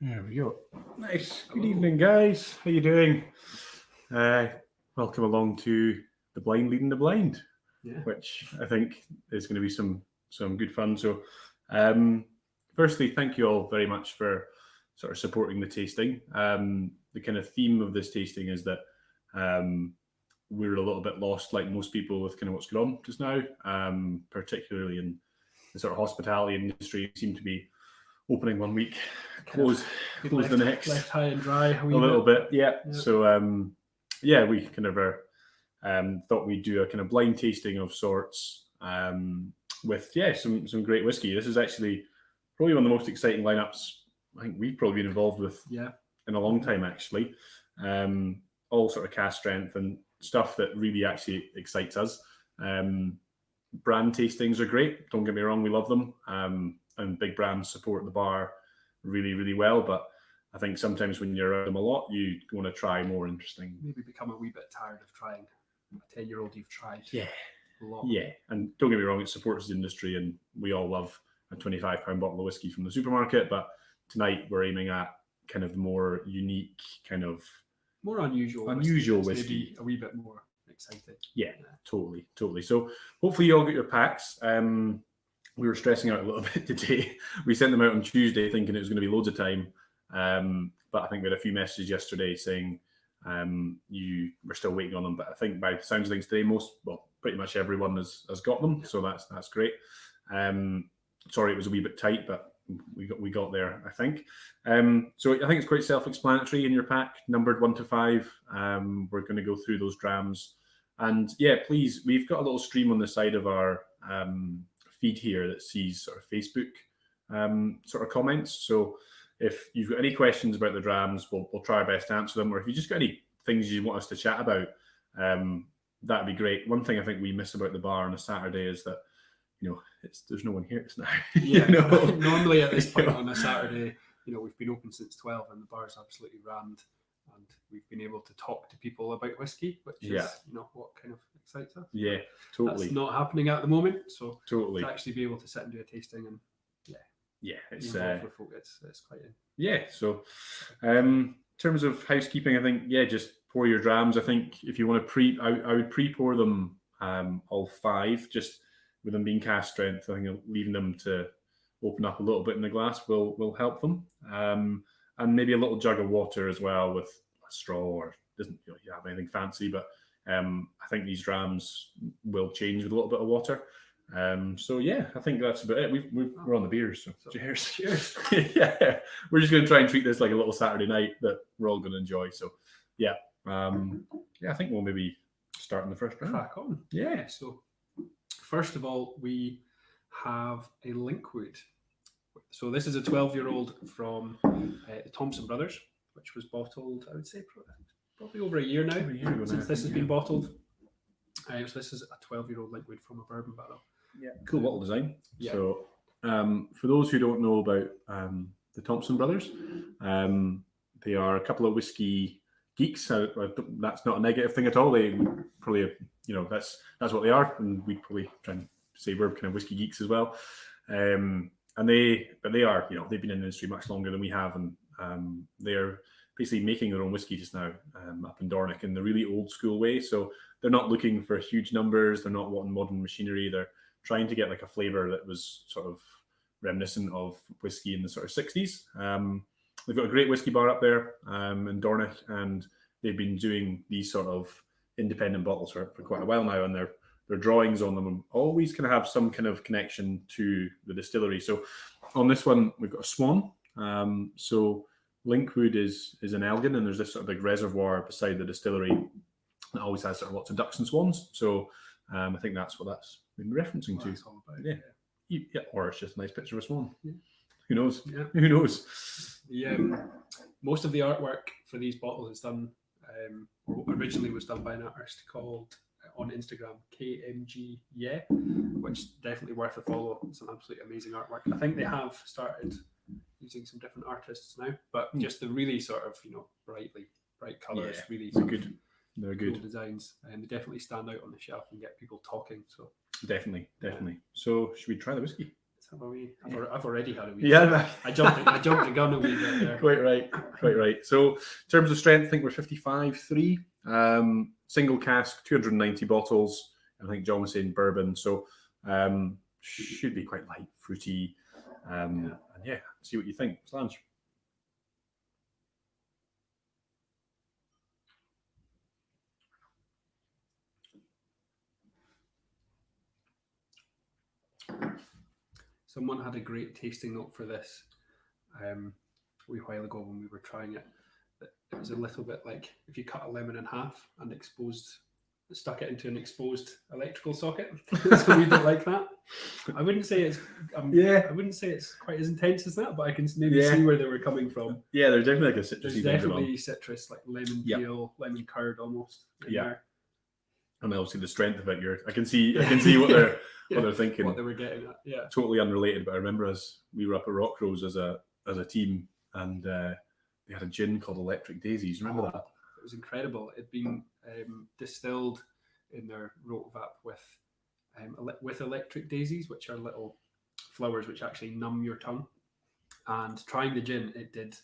There we go. Nice. Good Hello. evening, guys. How you doing? Welcome along to the blind leading the blind, Yeah. which I think is going to be some good fun. So, firstly, thank you all very much for sort of supporting the tasting. The kind of theme of this tasting is that we're a little bit lost, like most people, with kind of what's going on just now, particularly in the sort of hospitality industry. We seem to be opening one week, close the next, left high and dry a little bit. Yeah. So we kind of thought we'd do a kind of blind tasting of sorts with some great whiskey. This is actually probably one of the most exciting lineups I think we've probably been involved with in a long time, actually. All sort of cask strength and stuff that really actually excites us. Brand tastings are great, don't get me wrong, we love them. And big brands support the bar really, really well. But I think sometimes when you're around them a lot, you want to try more interesting. Maybe become a wee bit tired of trying a 10-year-old you've tried. Yeah. A lot. Yeah. And don't get me wrong, it supports the industry and we all love a £25 bottle of whiskey from the supermarket. But tonight we're aiming at kind of the more unique, kind of more unusual whiskey. Maybe a wee bit more exciting. Yeah. Totally. So hopefully you all get your packs. We were stressing out a little bit today. We sent them out on Tuesday thinking it was going to be loads of time. But I think we had a few messages yesterday saying you were still waiting on them. But I think by the sounds of things today, pretty much everyone has got them. So that's great. Sorry, it was a wee bit tight, but we got there, I think. So I think it's quite self-explanatory in your pack, numbered 1 to 5. We're going to go through those drams. And yeah, please, we've got a little stream on the side of our feed here that sees sort of Facebook sort of comments. So if you've got any questions about the drams, we'll try our best to answer them. Or if you just got any things you want us to chat about, that'd be great. One thing I think we miss about the bar on a Saturday is that, there's no one here tonight. Yeah. Normally at this point on a Saturday, we've been open since 12 and the bar's absolutely rammed. And we've been able to talk to people about whiskey, which is, what kind of excites us. Yeah, totally. That's not happening at the moment. So totally to actually be able to sit and do a tasting and it's with folk, it's quite So in terms of housekeeping, I think just pour your drams. I think if you want to I would pre-pour them all 5, just with them being cask strength. I think leaving them to open up a little bit in the glass will help them. And maybe a little jug of water as well with a straw, or doesn't you have anything fancy, but I think these drams will change with a little bit of water. I think that's about it. We're on the beers, so cheers. Yeah, we're just going to try and treat this like a little Saturday night that we're all going to enjoy. So I think we'll maybe start in the first round. Crack on. Yeah. So first of all, we have a Linkwood. So this is a 12-year-old from the Thompson Brothers, which was bottled, I would say, probably over a year now since this has been bottled. So this is a 12-year-old Linkwood from a bourbon barrel. Yeah, cool bottle design. Yeah. So for those who don't know about the Thompson Brothers, they are a couple of whiskey geeks. That's not a negative thing at all. They probably, that's what they are, and we probably try and say we're kind of whiskey geeks as well. But they are, they've been in the industry much longer than we have, and they're basically making their own whiskey just now up in Dornoch in the really old school way. So they're not looking for huge numbers. They're not wanting modern machinery. They're trying to get like a flavour that was sort of reminiscent of whiskey in the sort of 60s. They've got a great whiskey bar up there in Dornoch, and they've been doing these sort of independent bottles for quite a while now, and their drawings on them always kind of have some kind of connection to the distillery. So on this one, we've got a swan. So Linkwood is an Elgin, and there's this sort of big reservoir beside the distillery that always has sort of lots of ducks and swans. So I think that's what that's been referencing to. That's all about, yeah. Or it's just a nice picture of a swan. Yeah. Who knows? Yeah. Who knows? Most of the artwork for these bottles is done, or originally was done by an artist called on Instagram, KMG which definitely worth a follow. It's an absolutely amazing artwork. I think they have started using some different artists now, but just the really sort of bright colours, really they're good. They're cool good designs, and they definitely stand out on the shelf and get people talking. So definitely. So should we try the whiskey? Let's have a wee. I've already had a wee. Yeah, I jumped the gun a wee bit there. quite right. So in terms of strength, I think we're 55.3. Single cask, 290 bottles. I think John was saying bourbon, so should be quite light, fruity. And yeah, see what you think. Slange. Someone had a great tasting note for this a wee while ago when we were trying it. It was a little bit like if you cut a lemon in half and stuck it into an exposed electrical socket. It's a wee bit like that. I wouldn't say it's I wouldn't say it's quite as intense as that, but I can maybe see where they were coming from. Yeah, there's definitely like a citrusy There's thing definitely going on. citrus, like lemon peel, lemon curd almost. Yeah. And obviously the strength of it, I can see what they're what they're thinking. What they were getting at. Yeah. Totally unrelated, but I remember as we were up at Rock Rose as a team, and they had a gin called Electric Daisies. Remember that? It was incredible. It'd been distilled in their rotvap with electric daisies, which are little flowers which actually numb your tongue. And trying the gin, it did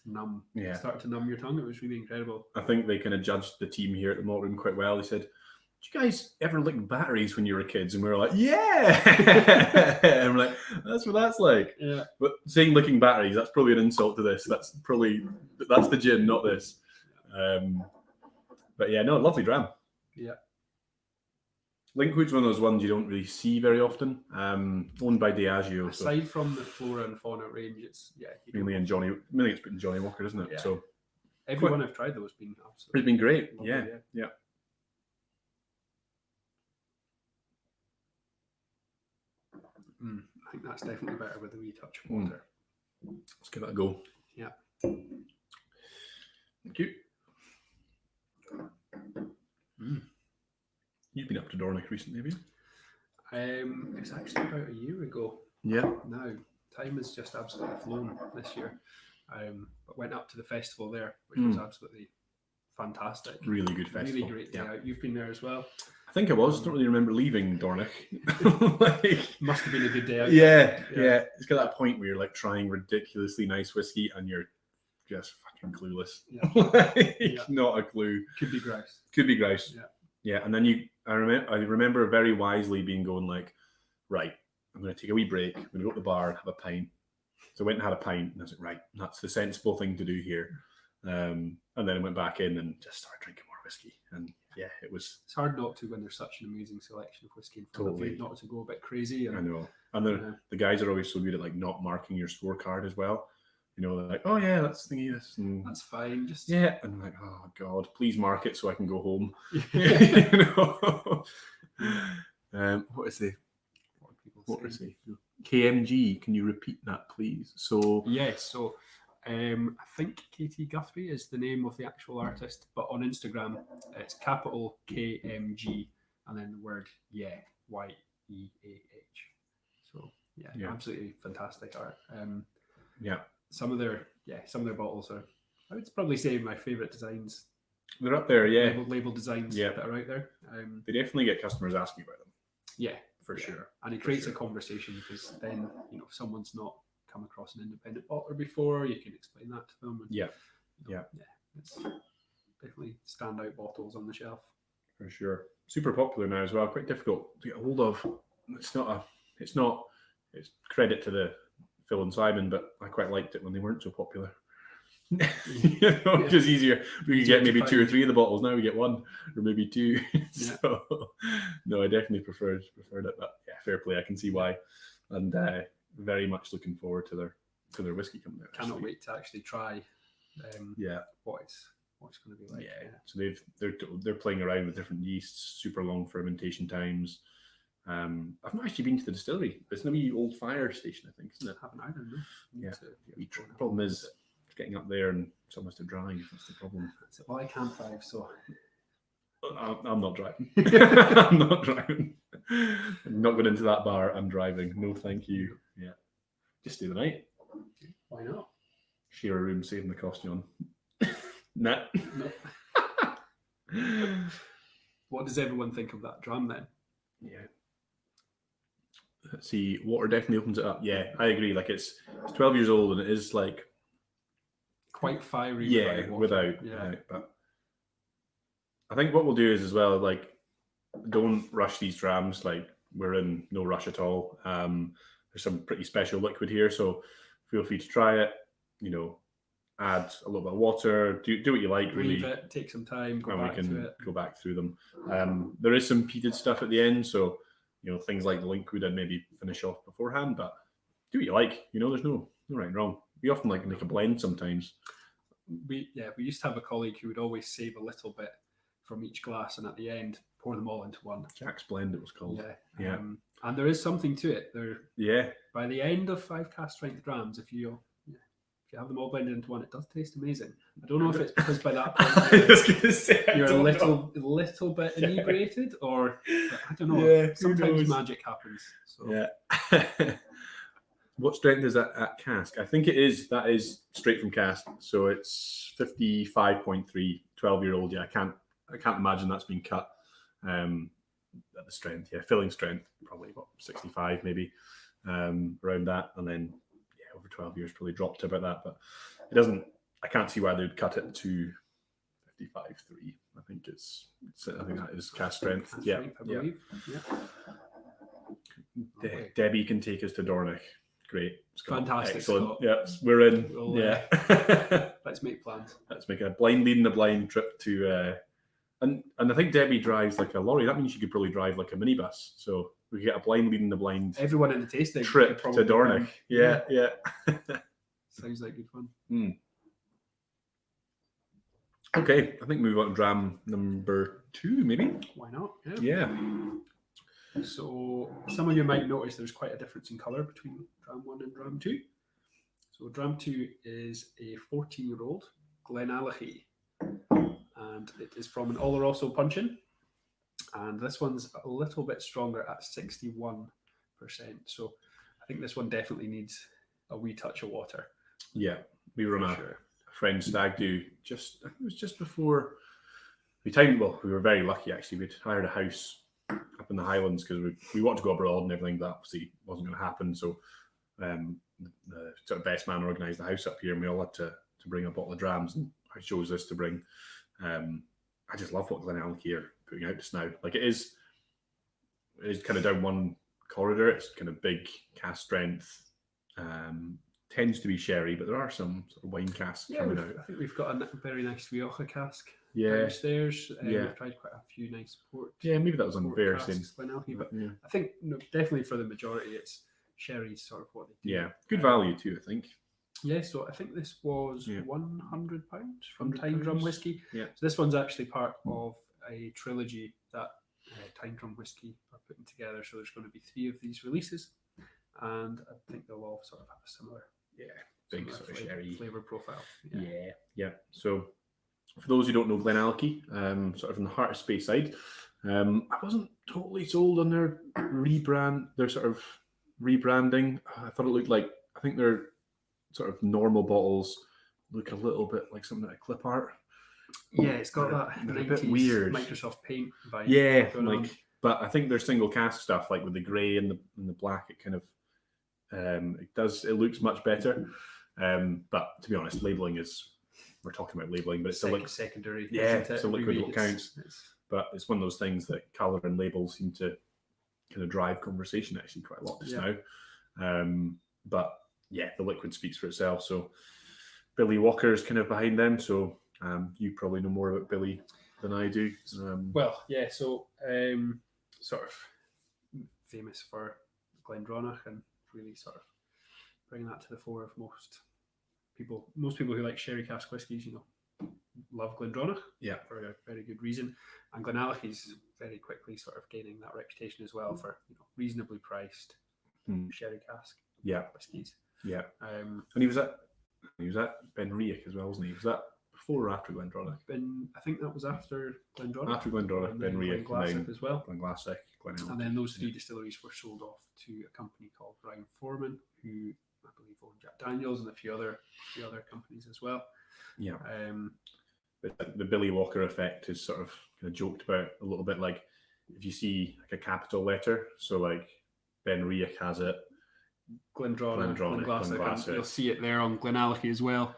start to numb your tongue. It was really incredible. I think they kind of judged the team here at the malt room quite well. They said, "Did you guys ever lick batteries when you were kids?" And we were like, "Yeah." And we're like, "That's what that's like." Yeah. But saying licking batteries, that's probably an insult to this. That's the gin, not this. But yeah, no, lovely dram. Yeah. Linkwood's one of those ones you don't really see very often. Owned by Diageo. Aside from the flora and fauna range, it's mainly in Johnny. Mainly it's been Johnny Walker, isn't it? Yeah. So everyone I've tried though has been absolutely. It's been great. Lovely, Yeah. I think that's definitely better with a wee touch of water. Let's give that a go. Yeah. Thank you. You've been up to Dornoch recently, have you? It's actually about a year ago. Yeah. Now, time has just absolutely flown this year. But went up to the festival there, which was absolutely fantastic. Really good festival. Really great day out. You've been there as well. I think I was. Don't really remember leaving Dornoch. Must have been a good day out. Yeah. It's got that point where you're like trying ridiculously nice whiskey and you're just fucking clueless. Yeah. Not a clue. Could be grouse. Yeah. And then I remember very wisely going like, right, I'm going to take a wee break. I'm going to go to the bar and have a pint. So I went and had a pint, and I was like, right, that's the sensible thing to do here. And then I went back in and just started drinking more whiskey. And yeah, it's hard not to when there's such an amazing selection of whiskey in front of you, not to go a bit crazy. I know. And the guys are always so good at like not marking your scorecard as well. You know, they're like, oh yeah, that's thingy this. And that's fine. Just and I'm like, oh God, please mark it so I can go home. You know? What is the KMG? Can you repeat that, please? So yes, so I think Katie Guthrie is the name of the actual artist, but on Instagram it's capital KMG and then the word YEAH. So yeah, absolutely fantastic art. Some of their bottles are, I would probably say, my favourite designs. They're up there, label designs that are out there. They definitely get customers asking about them. Yeah, for sure. And it creates a conversation because then, if someone's not come across an independent bottler before, you can explain that to them. And, it's definitely standout bottles on the shelf. For sure. Super popular now as well. Quite difficult to get a hold of. It's credit to the Phil and Simon, but I quite liked it when they weren't so popular. Just easier. We could get maybe 2 or 3 of the bottles. Now we get 1 or maybe 2. So no, I definitely preferred it. But yeah, fair play. I can see why, and very much looking forward to their whiskey coming out. Cannot wait to actually try. What it's going to be like. So they're playing around with different yeasts, super long fermentation times. I've not actually been to the distillery. It's a wee old fire station, I think, isn't it? I don't know. The problem is getting up there and it's almost a drive. That's the problem. Well, I can't drive, so I'm not driving. I'm not driving. I'm not going into that bar. I'm driving. No, thank you. Yeah, just stay the night. Why not? Share a room, saving the cost, John. Nah. What does everyone think of that dram then? Yeah. Let's see. Water definitely opens it up. Yeah, I agree. Like it's 12 years old and it is like quite fiery. yeah, without water. without. But I think what we'll do is as well, like, don't rush these drams. Like we're in no rush at all. There's some pretty special liquid here, so feel free to try it. You know, add a little bit of water. Do what you like, really. Leave it. Take some time. Go and back we can to it. go back through them. There is some peated stuff at the end, so you know things like the liquid I'd maybe finish off beforehand. But do what you like. You know, there's no right and wrong. We often like make a blend sometimes. We used to have a colleague who would always save a little bit from each glass, and at the end pour them all into one. Jack's blend, it was called. Yeah. And there is something to it. Yeah. By the end of 5 cask strength drams, if you have them all blended into one, it does taste amazing. I don't know if it's because by that point I was gonna say, you're a little bit inebriated, or I don't know. Yeah, sometimes magic happens. So. Yeah. What strength is that at cask? I think that is straight from cask. So it's 55.3, 12-year-old. Yeah, I can't imagine that's been cut at the strength. Yeah, filling strength, probably about 65 maybe, around that. And then over 12 years probably dropped to about that. But it doesn't, I can't see why they would cut it to 55.3. I think I think that is cask strength. Cask Yeah. strength, I believe. Yeah. Debbie can take us to Dornoch. Great. Fantastic. Excellent. Scott. Yep, we're in. We'll, yeah. Let's make plans. Let's make a blind leading the blind trip to and I think Debbie drives like a lorry. That means she could probably drive like a minibus. So we could get a blind leading the blind Everyone in the tasting trip to Dornoch. Yeah. Sounds like good fun. Okay, I think move on to dram number 2, maybe. Why not? Yeah. So some of you might notice there's quite a difference in colour between dram 1 and dram 2. So dram 2 is a 14-year-old Glenallachie, and it is from an Oloroso puncheon. And this one's a little bit stronger at 61%. So I think this one definitely needs a wee touch of water. Yeah, we were on a French stag do I think it was just before we were very lucky actually. We'd hired a house up in the Highlands because we wanted to go abroad and everything, but obviously wasn't going to happen. So the sort of best man organised the house up here, and we all had to bring a bottle of drams, and I chose this to bring. I just love what Glenallachie are putting out just now. Like it is kind of down one corridor. It's kind of big cask strength. Tends to be sherry, but there are some sort of wine casks coming out. I think we've got a very nice Rioja cask downstairs. We've tried quite a few nice port. Yeah, maybe that was on various things. But I think definitely for the majority, it's sherry sort of what they do. Yeah, good value too, I think. Yeah, so I think this was £100 from Time Drum Whiskey. Yeah. So this one's actually part of a trilogy that Time Drum Whiskey are putting together. So there's going to be 3 of these releases, and I think they'll all sort of have a similar, big sort of sherry flavor profile. Yeah. So for those who don't know Glenallachie, sort of in the Heart of Space side, I wasn't totally sold on their sort of rebranding. I thought it looked like, I think their sort of normal bottles look a little bit like something out of clip art. Yeah, it's got that 90s a bit weird Microsoft Paint vibe. Yeah, but I think their single cask stuff, like with the grey and the black, it kind of it looks much better. But to be honest, we're talking about labeling, but it's still like secondary. Yeah, it's a liquid what counts. But it's one of those things that colour and labels seem to kind of drive conversation actually quite a lot just now. But yeah, the liquid speaks for itself. So Billy Walker is kind of behind them. So you probably know more about Billy than I do. So sort of famous for Glendronach and really sort of bringing that to the fore of most people. Most people who like sherry cask whiskies, love Glendronach. Yeah, for a very good reason. And Glenallachie's very quickly sort of gaining that reputation as well for reasonably priced sherry cask whiskies. Yeah, and he was at Ben Riach as well, wasn't he? Was that before or after Glendronach? I think that was after Glendronach. After Glendronach, Ben Riach, Glenglassic as well. Glenglassic, Glenallachie. And then those 3 distilleries were sold off to a company called Brown Foreman, who I believe owned Jack Daniels and a few other companies as well. Yeah. But the Billy Walker effect is sort of kind of joked about a little bit, like if you see like a capital letter, so like Benriach has it. Glendronach, Glenglassaugh. you'll see it there on Glenallachie as well.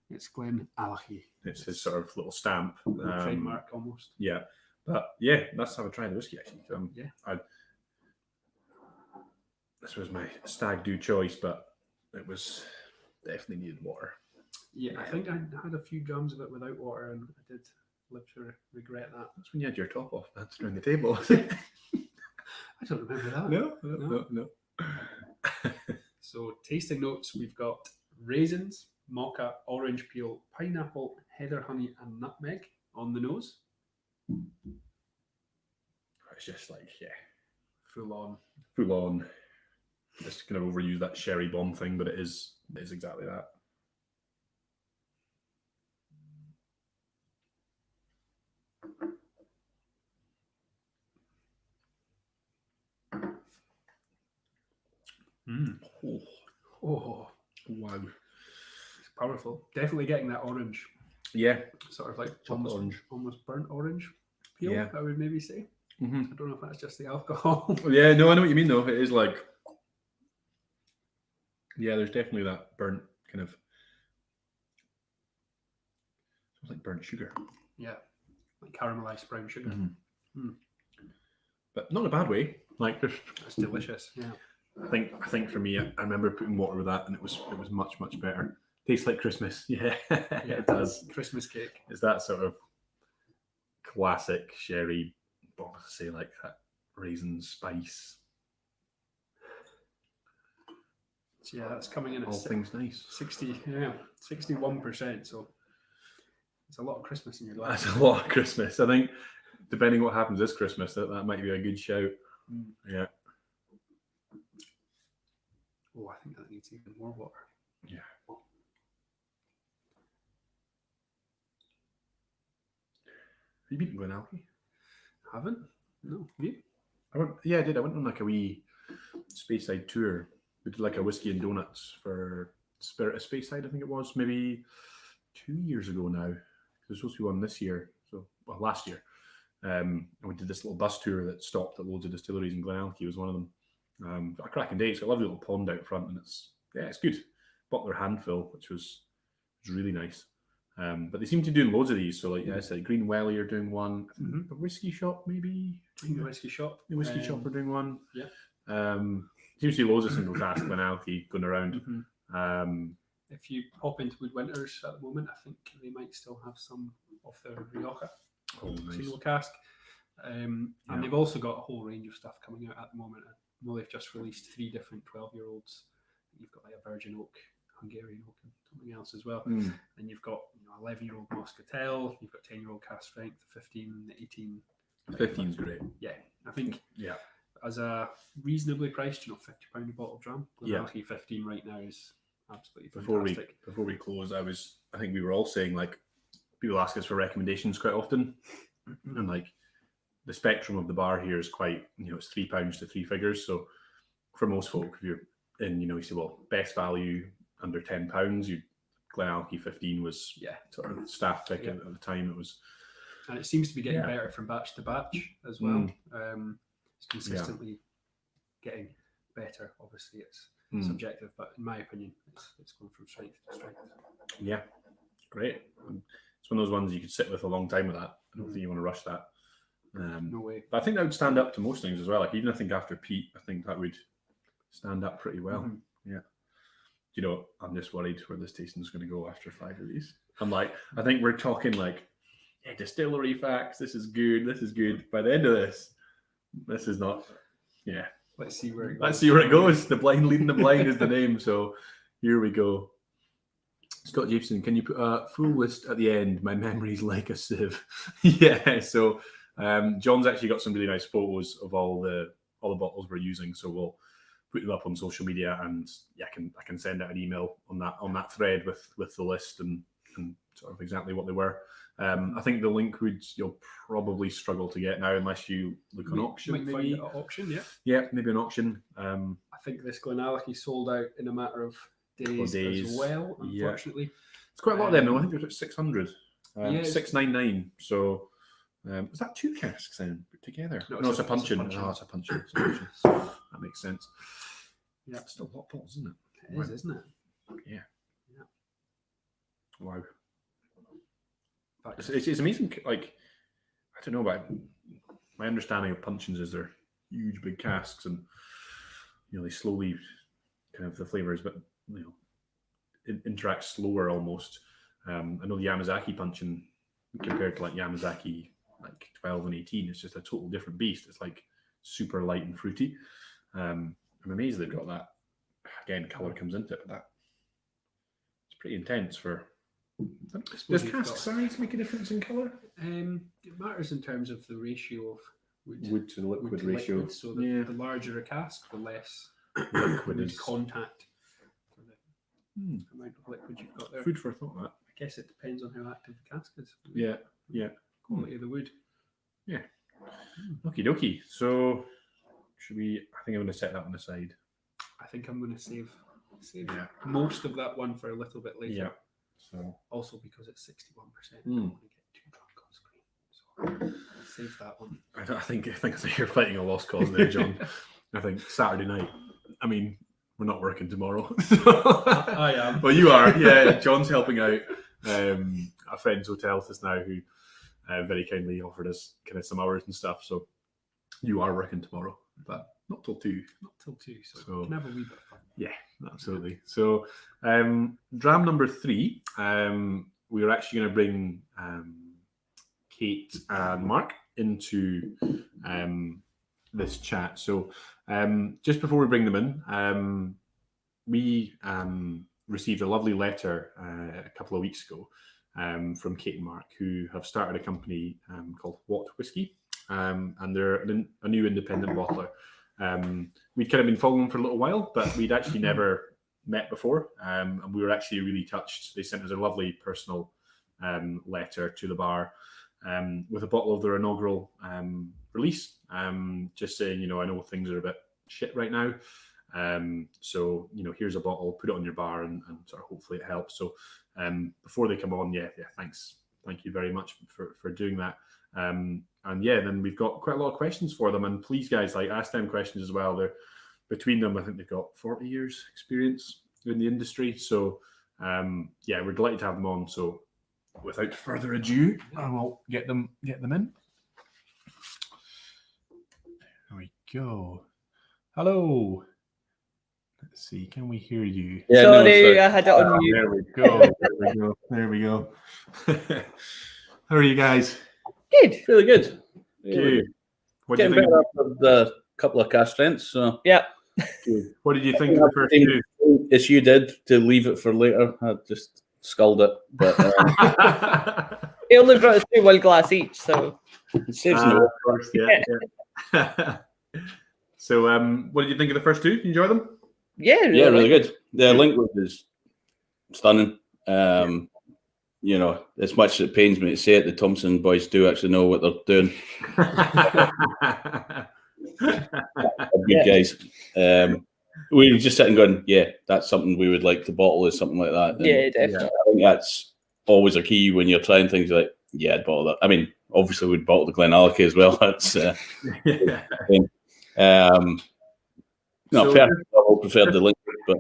It's Glenallachie. It's his sort of little stamp. Trademark almost. Yeah. But yeah, that's how I tried the whiskey actually. This was my stag do choice, but it was definitely needed water. Yeah, I think I had a few drams of it without water, and I did live to regret that. That's when you had your top off dancing around the table. I don't remember that. No. So tasting notes, we've got raisins, mocha, orange peel, pineapple, heather honey, and nutmeg on the nose. It's just like, Full on. Just kind of overuse that sherry bomb thing, but it is exactly that. Oh, wow. It's powerful. Definitely getting that orange. Yeah. Sort of like Chocolate almost burnt orange peel, Yeah. I would maybe say. Mm-hmm. I don't know if that's just the alcohol. Yeah, no, I know what you mean though. It is like, yeah, there's definitely that burnt kind of, smells like burnt sugar. Yeah, like caramelized brown sugar. Mm-hmm. But not in a bad way. Like, It's delicious. Yeah. I think for me, I remember putting water with that, and it was much better. Tastes like Christmas. Yeah, it does. Christmas cake. It's that sort of classic sherry. What was I say, like that raisin spice. So yeah, that's coming in at all things nice. 61%. So it's a lot of Christmas in your life. That's a lot of Christmas. I think, depending what happens this Christmas, that might be a good shout. Yeah. Oh, I think that needs even more water. Yeah. Have you been to Glenallachie? Haven't? No. Have you? I did. I went on like a wee Speyside tour. We did like a whiskey and donuts for Spirit of Speyside, I think it was, maybe 2 years ago now. It was supposed to be one this year, last year. And we did this little bus tour that stopped at loads of distilleries, and Glenallachie was one of them. A cracking day. It's got a lovely little pond out front, and it's good. Bought their handful, which was really nice. But they seem to be doing loads of these. So, like I said, Green Welly are doing one. I think a whiskey shop, maybe. The whiskey shop. The whiskey shop are doing one. Yeah. Seems to be loads of single cask Glenallachie going around. Mm-hmm. If you pop into Woodwinters at the moment, I think they might still have some of their Rioja single cask. And they've also got a whole range of stuff coming out at the moment. I know they've just released 3 different 12-year-olds. You've got like a Virgin Oak, Hungarian Oak, and something else as well. And you've got 11-year-old Moscatel. You've got 10-year-old cask strength, 15, 18. 15's great. Yeah, I think. Yeah. As a reasonably priced, £50 a bottle dram. Glenallachie 15 right now is absolutely fantastic. Before we close, I think we were all saying, like, people ask us for recommendations quite often, and like the spectrum of the bar here is quite, it's £3 to 3 figures. So for most folk, if you're in, you say, well, best value under £10, Glenallachie 15 was sort of staff pick at the time. It was, and it seems to be getting better from batch to batch as well. It's consistently getting better. Obviously, it's subjective, but in my opinion, it's going from strength to strength. Yeah, great. It's one of those ones you could sit with a long time with that. I don't think you want to rush that. No way. But I think that would stand up to most things as well. Like, even I think after Pete, I think that would stand up pretty well. Yeah. I'm just worried where this tasting is going to go after 5 of these. I think we're talking like, distillery facts. This is good. By the end of this is not. Yeah. Let's see where it goes. The blind leading the blind is the name. So here we go. Scott Jameson, can you put a full list at the end? My memory's like a sieve. Yeah. So John's actually got some really nice photos of all the bottles we're using. So we'll put them up on social media, and I can send out an email on that thread with the list and sort of exactly what they were. I think the link you'll probably struggle to get now unless you look on auction. Might find it at auction, yeah, maybe an auction. I think this Glenallachie sold out in a matter of days as well. Unfortunately, it's quite a lot of them. I think there's about 600, 699. So Was that 2 casks then put together? No, No, it's a puncheon. Oh, it's a puncheon. That makes sense. Yeah, It's still a lot of bottles, isn't it? it is, isn't it? Yeah. Yeah. Wow. But It's amazing. Like, I don't know, but my understanding of puncheons is they're huge, big casks, and they slowly kind of the flavors, but interact slower almost. I know the Yamazaki puncheon compared to like Yamazaki like 12 and 18, it's just a total different beast. It's like super light and fruity. I'm amazed they've got that. Again, color comes into it, but it's pretty intense for. Does cask size make a difference in colour? It matters in terms of the ratio of wood to liquid ratio. Liquid, so the larger a cask, the less liquid contact for the amount of liquid you've got there. Food for thought, that. I guess it depends on how active the cask is. Yeah. Quality of the wood. Yeah. Okie dokie. So, should we? I think I'm going to set that on the side. I think I'm going to save most of that one for a little bit later. Yeah. So also because it's 61%, I don't want to get too drunk on screen. So save that one. I think you're fighting a lost cause there, John. I think Saturday night. I mean, we're not working tomorrow. I am. Well, you are. Yeah, John's helping out a friend's hotel just now who very kindly offered us kind of some hours and stuff. So you are working tomorrow, but not till 2. Not till 2, so can have a wee bit of fun. Yeah, absolutely. So dram number 3, we are actually going to bring Kate and Mark into this chat. So just before we bring them in, we received a lovely letter a couple of weeks ago from Kate and Mark, who have started a company called What Whiskey, and they're a new independent bottler. We'd kind of been following them for a little while, but we'd actually never met before, and we were actually really touched. They sent us a lovely personal letter to the bar with a bottle of their inaugural release, just saying, I know things are a bit shit right now, so here's a bottle, put it on your bar, and sort of hopefully it helps. So before they come on, thank you very much for doing that. And then we've got quite a lot of questions for them, and please guys, ask them questions as well. They're between them, I think they've got 40 years experience in the industry, so we're delighted to have them on. So without further ado, I will get them in. There we go. Hello. Let's see, can we hear you? Yeah, sorry, I had it on mute. There we go. How are you guys? Good. Really good. Good. What Getting did you think? better after the couple of cask strengths. So yeah. Good. What did you think of the first 2? As you did to leave it for later. I just sculled it, but he only brought us 2 1 glass each, so it saves no. Of course, yeah. So, what did you think of the first 2? Did you enjoy them? Yeah, really good. The linkwood is stunning. As much as it pains me to say it, the Thompson boys do actually know what they're doing. Good guys. We were just sitting going, that's something we would like to bottle, is something like that. And definitely. I think that's always a key when you're trying things. You're like, I'd bottle that. I mean, obviously we'd bottle the Glenallachie as well. That's I preferred the liquid, but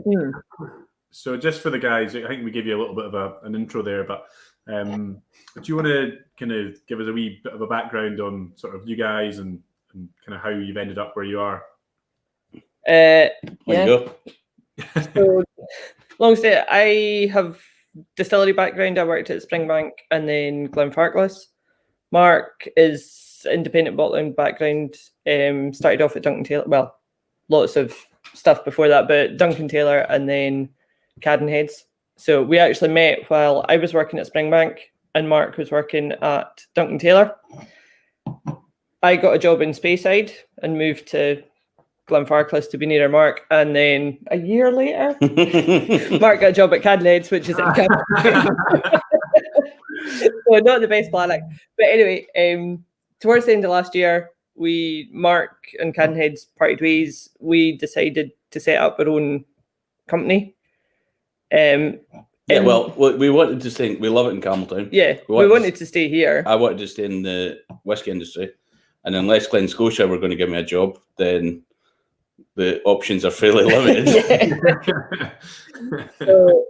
so just for the guys, I think we gave you a little bit of an intro there, but do you want to kind of give us a wee bit of a background on sort of you guys and kind of how you've ended up where you are? So, long story, I have distillery background. I worked at Springbank and then Glenfarclas. Mark is independent bottling background. Started off at Duncan Taylor. Well, lots of stuff before that, but Duncan Taylor and then Cadenheads. So we actually met while I was working at Springbank and Mark was working at Duncan Taylor. I got a job in Speyside and moved to Glenfarclas to be near Mark, and then a year later, Mark got a job at Cadenheads, which is at so not the best planning. But anyway, towards the end of last year, Mark and Cadenheads parted ways. We decided to set up our own company. Yeah, well, we wanted to stay. We love it in Campbelltown. Yeah, we wanted to stay here. I wanted to stay in the whiskey industry, and unless Glen Scotia were going to give me a job, then the options are fairly limited. So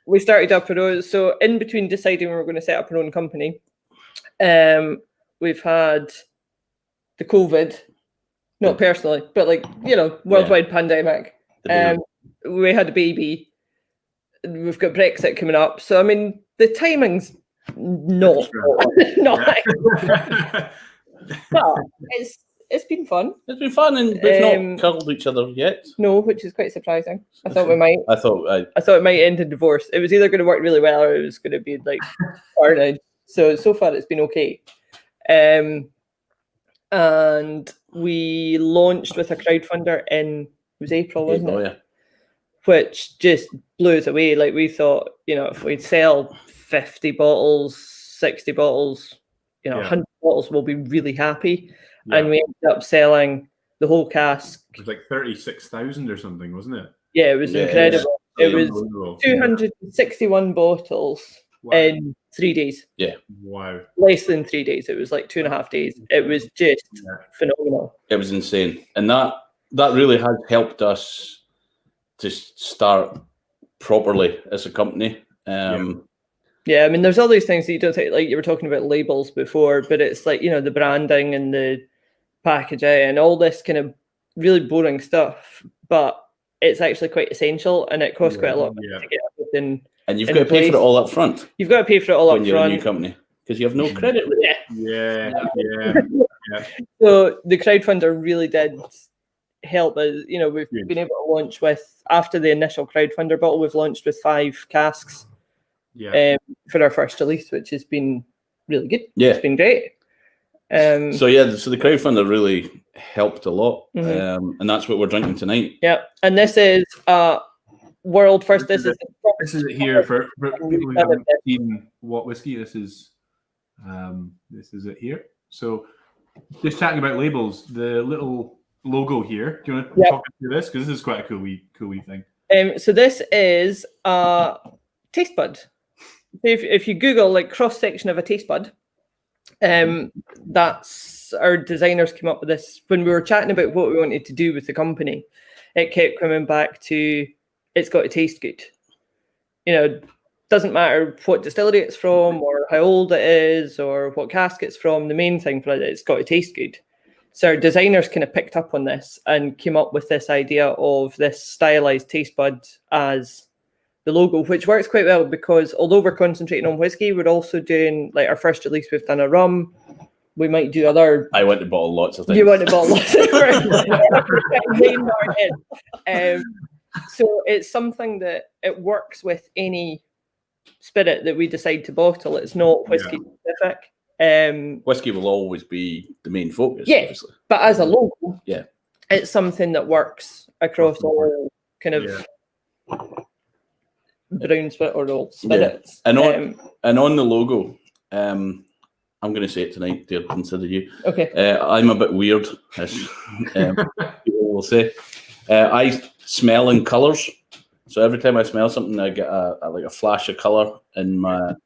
we started up our own. So in between deciding we were going to set up our own company, we've had the COVID, not personally, but like, you know, worldwide pandemic. We had a baby. We've got Brexit coming up. So, I mean, the timing's not but it's been fun. It's been fun, and we've not killed each other yet. No, which is quite surprising. I thought we might. I thought it might end in divorce. It was either going to work really well or it was going to be like carnage. So far it's been okay. And we launched with a crowdfunder in, it was April, wasn't it? Oh yeah. Which just blew us away. Like, we thought, you know, if we'd sell 50 bottles, 60 bottles, you know, 100 bottles, we'll be really happy. Yeah. And we ended up selling the whole cask. It was like 36,000 or something, wasn't it? Yeah, it was incredible. It was 261 bottles in 3 days. Yeah. Wow. Less than 3 days. It was like 2.5 days. It was just phenomenal. It was insane. And that really has helped us to start properly as a company. Yeah, I mean, there's all these things that you don't take, like you were talking about labels before, but it's like, you know, the branding and the packaging and all this kind of really boring stuff, but it's actually quite essential, and it costs quite a lot to get everything. And you've got to pay for it all up front. You've got to pay for it all up front. When you're a new company, because you have no credit. Yeah. So the crowdfunder really did help us. You know, we've been able to launch with, after the initial crowdfunder bottle, we've launched with 5 casks for our first release, which has been really good. Yeah, it's been great. So the crowdfunder really helped a lot, and that's what we're drinking tonight. Yeah, and this is world first. This is it here for people who haven't seen what whiskey. This is it here. So just chatting about labels, the little logo here. Do you want to talk through this, because this is quite a cool wee thing? So this is a taste bud. If you Google like cross section of a taste bud, that's, our designers came up with this when we were chatting about what we wanted to do with the company. It kept coming back to, it's got to taste good. You know, doesn't matter what distillery it's from or how old it is or what cask it's from. The main thing for it, it's got to taste good. So our designers kind of picked up on this and came up with this idea of this stylized taste bud as the logo, which works quite well, because although we're concentrating on whiskey, we're also doing, like, our first release, we've done a rum. We might do other. I went to bottle lots of things. You went to bottle lots of things. So it's something that it works with any spirit that we decide to bottle. It's not whiskey specific. Whiskey will always be the main focus. Yeah, obviously. But as a logo, it's something that works across all kind of brown spirit or all spirits. And on the logo, I'm going to say it tonight, dear, consider you. Okay. I'm a bit weird, as people will say. I smell in colours, so every time I smell something, I get a flash of colour in my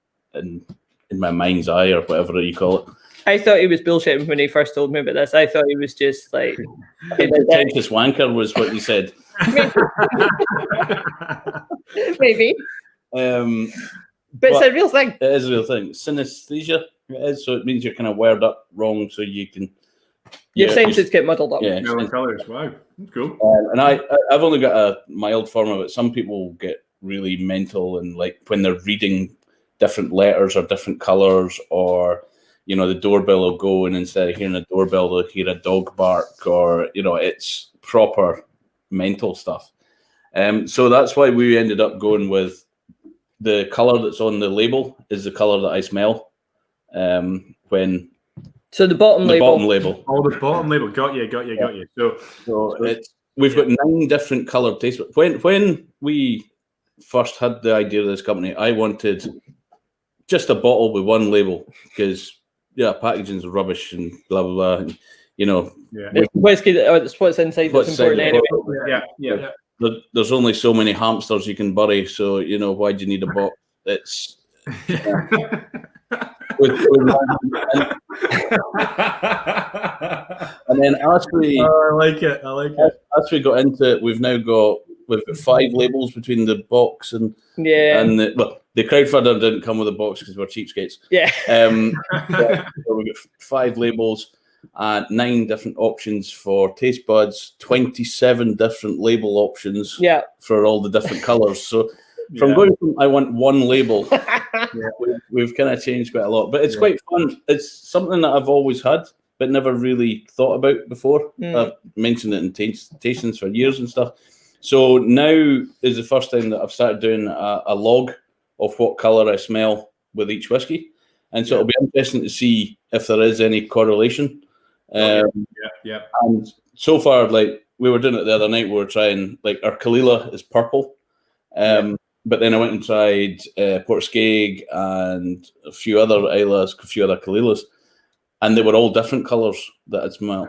mind's eye, or whatever you call it. I thought he was bullshitting when he first told me about this. I thought he was just like pretentious wanker was what you said. Maybe. But it's a real thing. It is a real thing. Synesthesia, it is. So it means you're kind of wired up wrong, so you can. Your senses get muddled up. Yeah, colours. Wow, that's cool. And I've only got a mild form of it. Some people get really mental, and like when they're reading different letters or different colours, or you know, the doorbell will go, and instead of hearing a doorbell, they'll hear a dog bark, or you know, it's proper mental stuff. So that's why we ended up going with the colour that's on the label is the colour that I smell when. So the bottom label. Oh, the bottom label. Got you. So we've got 9 different coloured tastes. When we first had the idea of this company, I wanted just a bottle with one label, because packaging's rubbish and blah blah blah. And, you know, it's whiskey. It's what's inside that's important anyway. Yeah. there's only so many hamsters you can bury, so why do you need a box? It's and then as we I like it. As we got into it, we've got 5 labels between the box and the crowdfunder didn't come with a box because we're cheapskates. Yeah. So we got 5 labels and 9 different options for taste buds, 27 different label options for all the different colours. So from going from I want one label, we've kind of changed quite a lot. But it's quite fun. It's something that I've always had, but never really thought about before. I've mentioned it in tastings for years and stuff. So now is the first time that I've started doing a log of what colour I smell with each whiskey. And so it'll be interesting to see if there is any correlation. And so far, like we were doing it the other night, we were trying, like our Kalila is purple. But then I went and tried Portskeg and a few other Islas, a few other Kalilas, and they were all different colours that I smelled.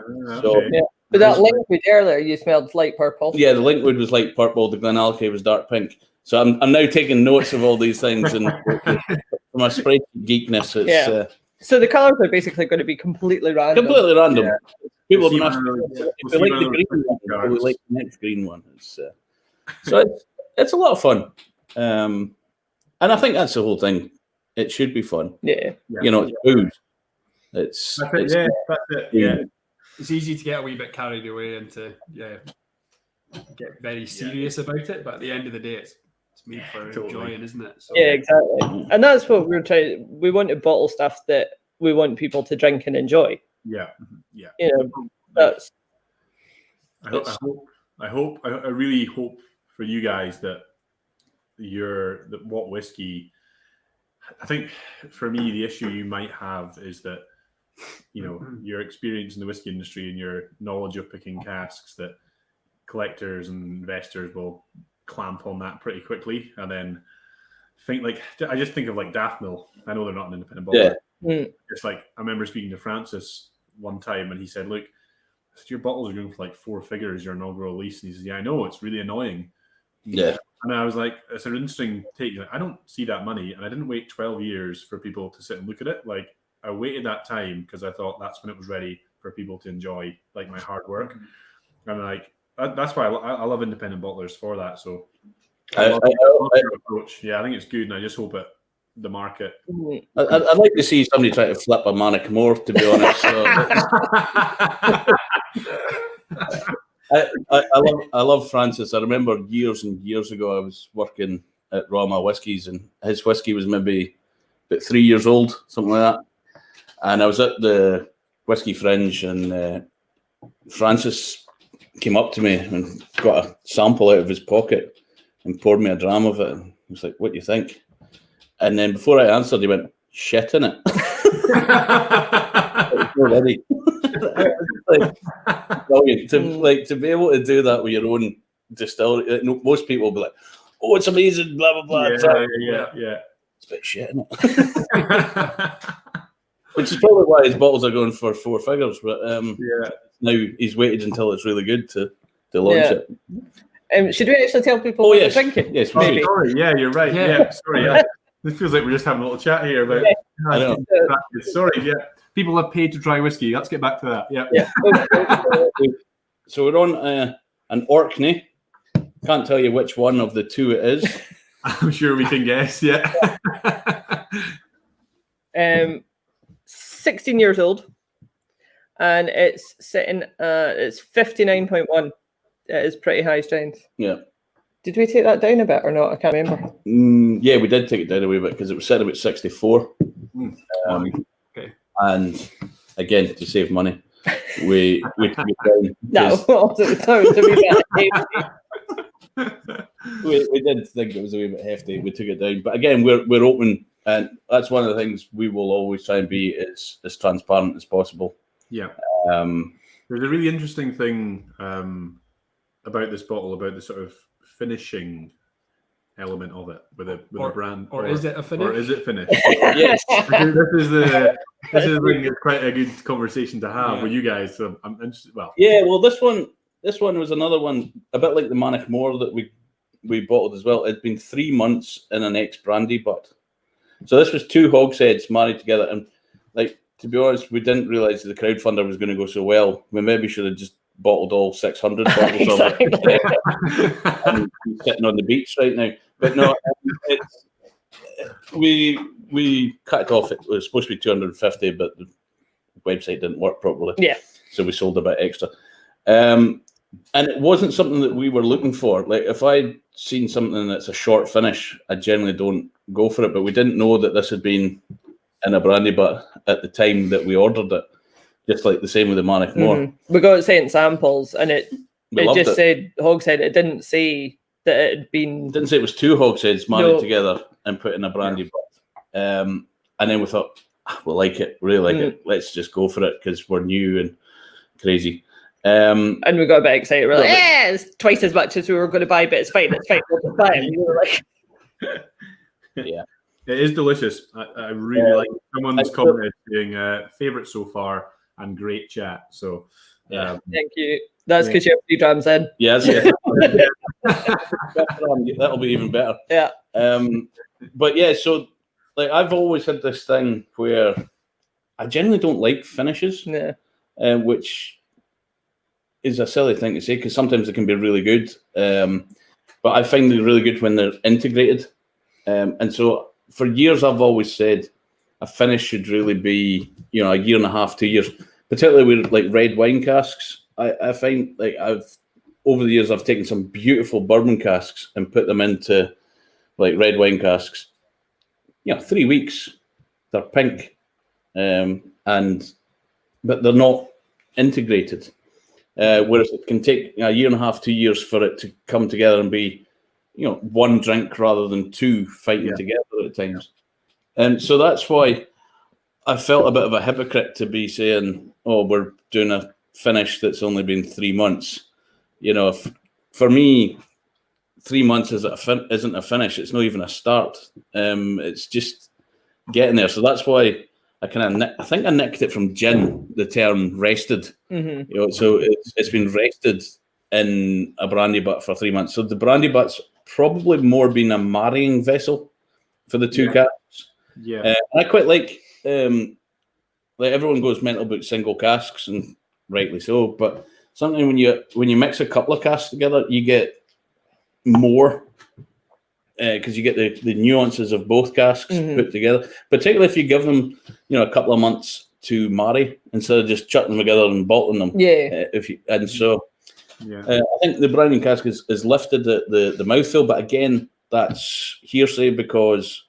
But that liquid earlier, you smelled light purple. Yeah, the liquid was light purple. The Glenalchie was dark pink. So I'm now taking notes of all these things, and for my spreadsheet geekness, it's so the colours are basically going to be completely random. Completely random. Yeah. People have been asking if they like the green one, we like the next green one. So it's a lot of fun, and I think that's the whole thing. It should be fun. Yeah. It's food. That's it. It's easy to get a wee bit carried away and to get very serious about it, but at the end of the day, it's made for enjoying, isn't it? So, yeah, exactly. And that's what we're trying. We want to bottle stuff that we want people to drink and enjoy. Yeah. That's. I really hope for you guys that what whiskey. I think for me, the issue you might have is that your experience in the whiskey industry and your knowledge of picking casks, that collectors and investors will clamp on that pretty quickly, and then I just think of like Daftmill. I know they're not an independent bottler. It's like I remember speaking to Francis one time, and he said, "Look, your bottles are going for like 4 figures, your inaugural lease." And he says, "Yeah, I know, it's really annoying." Yeah. And I was like, "It's an interesting take. Like, I don't see that money, and I didn't wait 12 years for people to sit and look at it. Like, I waited that time because I thought that's when it was ready for people to enjoy like my hard work." And like that's why I love independent bottlers for that. So I love your approach. Yeah, I think it's good, and I just hope the market. I'd like to see somebody try to flip a Manic Moore, to be honest. So I love Francis. I remember years and years ago I was working at Rama Whiskies, and his whiskey was maybe about 3 years old, something like that. And I was at the Whiskey Fringe, and Francis came up to me and got a sample out of his pocket and poured me a dram of it. And he was like, "What do you think?" And then before I answered, he went, "Shit in it." Already. Brilliant. To be able to do that with your own distillery. Most people will be like, "Oh, it's amazing, blah, blah, blah." Yeah. It's a bit shit, isn't it? Which is probably why his bottles are going for 4 figures. But now he's waited until it's really good to launch it. Should we actually tell people what we're drinking? Yes, maybe. Sorry, you're right. Yeah, sorry. Yeah. This feels like we're just having a little chat here about. I know. Sorry, people have paid to try whiskey. Let's get back to that. Yeah. So we're on an Orkney. Can't tell you which one of the 2 it is. I'm sure we can guess. Yeah. 16 years old, and it's sitting. It's 59.1. It is pretty high strength. Yeah. Did we take that down a bit or not? I can't remember. Yeah, we did take it down a wee bit because it was set about 64. Okay. And again, to save money, we took it down. We did think it was a wee bit hefty. We took it down, but again, we're open, and that's one of the things we will always try and be as transparent as possible. Yeah. There's a really interesting thing about this bottle, about the sort of finishing element of it with a brand. Or is it a finish? Or is it finished? Yes. This is quite a good conversation to have with you guys. So I'm interested. Well, this this one was another one, a bit like the Manic Moor that we bottled as well. It'd been 3 months in an ex-brandy butt. So this was 2 hogsheads married together. And like, to be honest, we didn't realise the crowdfunder was going to go so well. We maybe should have just bottled all 600 bottles of it. And sitting on the beach right now. But no, we cut it off. It was supposed to be 250, but the website didn't work properly. Yeah. So we sold a bit extra. And it wasn't something that we were looking for. Like, if I'd seen something that's a short finish, I generally don't go for it. But we didn't know that this had been in a brandy butt at the time that we ordered it. Just like the same with the Manic Moor. We got it sent samples, and it just it. said hogshead. It didn't say that it had been. It didn't say it was 2 hogsheads married together and put in a brandy butt. And then we thought, we like it, really like it. Let's just go for it because we're new and crazy. And we got a bit excited. We're like, yeah, it's twice as much as we were going to buy, but it's fine. It's fine. We'll just buy it. And we were like, yeah. It is delicious. I really like it. Someone's commented saying favourite so far and great chat. So thank you. That's because you have 3 drams in. Yes, that'll be even better. Yeah. But yeah, so like I've always had this thing where I generally don't like finishes, which is a silly thing to say because sometimes they can be really good. But I find them really good when they're integrated. And so for years, I've always said a finish should really be, a 1.5 to 2 years, particularly with like red wine casks. I find like over the years, I've taken some beautiful bourbon casks and put them into like red wine casks. 3 weeks, they're pink, but they're not integrated. Whereas it can take 1.5 to 2 years for it to come together and be, one drink rather than 2 fighting together at times. And so that's why I felt a bit of a hypocrite to be saying, oh, we're doing a finish that's only been 3 months. For me, 3 months isn't a finish. It's not even a start. It's just getting there. So that's why I think I nicked it from gin, the term rested. So it's been rested in a brandy butt for 3 months. So the brandy butt's probably more been a marrying vessel for the 2 casks. Yeah, I quite like everyone goes mental about single casks, and rightly so. But sometimes when you mix a couple of casks together, you get more because you get the nuances of both casks put together. Particularly if you give them a couple of months to marry instead of just chucking them together and bottling them. I think the browning cask is lifted the mouthfeel, but again, that's hearsay because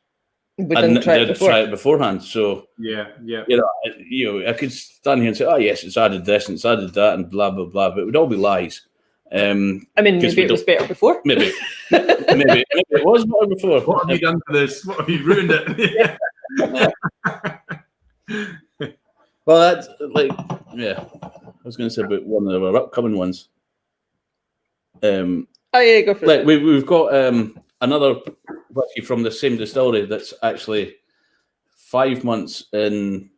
we didn't try it beforehand. So I could stand here and say, oh yes, it's added this and it's added that and blah blah blah, but it would all be lies. Maybe it was better before. Maybe it was better before. What have you done to this? What have you ruined it? Well, that's I was going to say about one of our upcoming ones. Go for it. We've got another whiskey from the same distillery that's actually 5 months in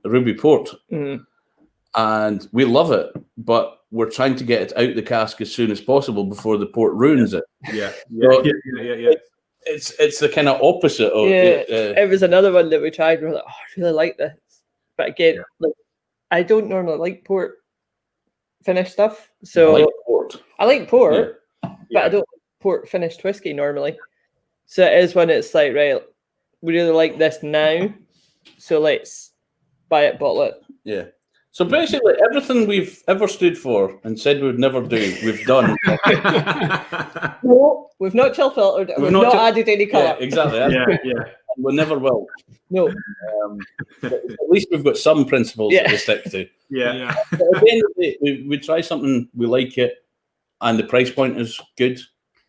Ruby Port, and we love it, but we're trying to get it out the cask as soon as possible before the port ruins it. Yeah. It's the kind of opposite of it was another one that we tried. We're like, oh, I really like this, but again, I don't normally like port finish stuff. So I like port, but I don't like port finished whiskey normally. So it is when it's like, right, we really like this now, so let's buy it, bottle it. Yeah. So basically, everything we've ever stood for and said we'd never do, we've done. No, we've not chill filtered. We've not added any colour. Yeah, exactly. We never will. No. But at least we've got some principles that we stick to. Yeah. But at the end of the day, we try something, we like it, and the price point is good.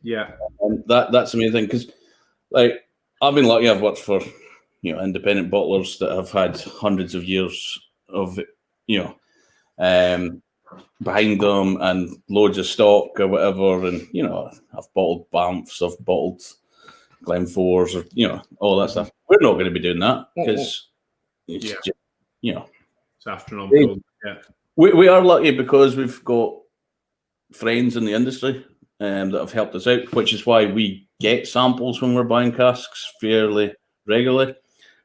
Yeah. And that's the main thing. Because, like, I've been lucky. I've worked for, independent bottlers that have had hundreds of years of, behind them and loads of stock or whatever. And, I've bottled Banffs, I've bottled Glenfors, or, all that stuff. We're not going to be doing that because it's just, it's astronomical. We are lucky because we've got friends in the industry that have helped us out, which is why we get samples when we're buying casks fairly regularly.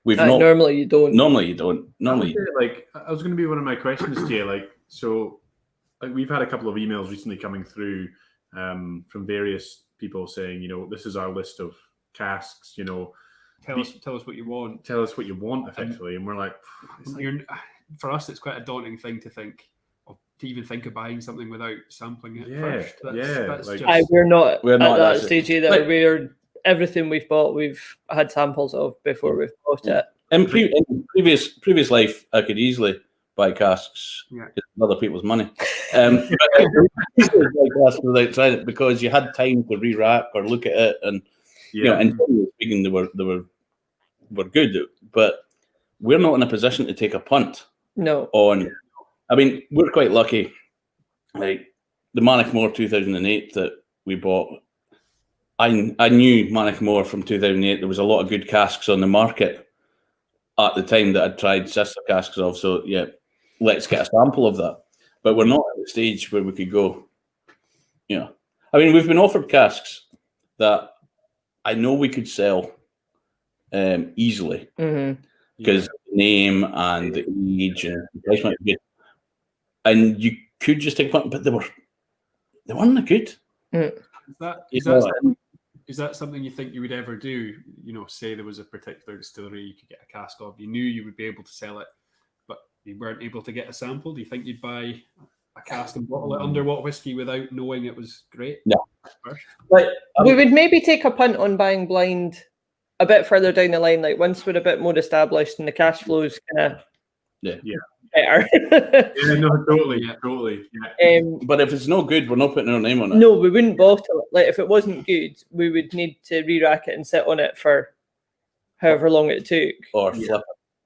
We've not normally you don't. Normally you don't. Normally, like I was going to be one of my questions to you. Like, so like, we've had a couple of emails recently coming through from various people saying, you know, this is our list of casks. You know, Tell us what you want. Tell us what you want, effectively, and we're like, for us, it's quite a daunting thing to think of, to even think of buying something without sampling it Yeah, first. That's like- just, We're not We're at not that that stage either. like- Everything we've bought, we've had samples of before we've bought it. in previous life, I could easily buy casks Yeah. with other people's money. But I could easily buy casks without trying it because you had time to re-rack or look at it, and you know, and generally speaking, they were good. But we're not in a position to take a punt No. on. I mean, we're quite lucky. Like the Manickmore 2008 that we bought, I knew Manickmore from 2008. There was a lot of good casks on the market at the time that I'd tried sister casks of. So yeah, let's get a sample of that. But we're not at the stage where we could go. You know, I mean, we've been offered casks that I know we could sell easily because the name and the age and the price might be good, and you could just take a punt, but they weren't good. Is that something you think you would ever do? You know, say there was a particular distillery you could get a cask of, you knew you would be able to sell it, but you weren't able to get a sample. Do you think you'd buy a cask and bottle it under what whiskey without knowing it was great? No. We would maybe take a punt on buying blind a bit further down the line, like once we're a bit more established and the cash flows kind of better. No, totally. Yeah. But if it's no good, we're not putting our name on it. No, we wouldn't bottle it. Like if it wasn't good, we would need to re-rack it and sit on it for however long it took, Or flip it.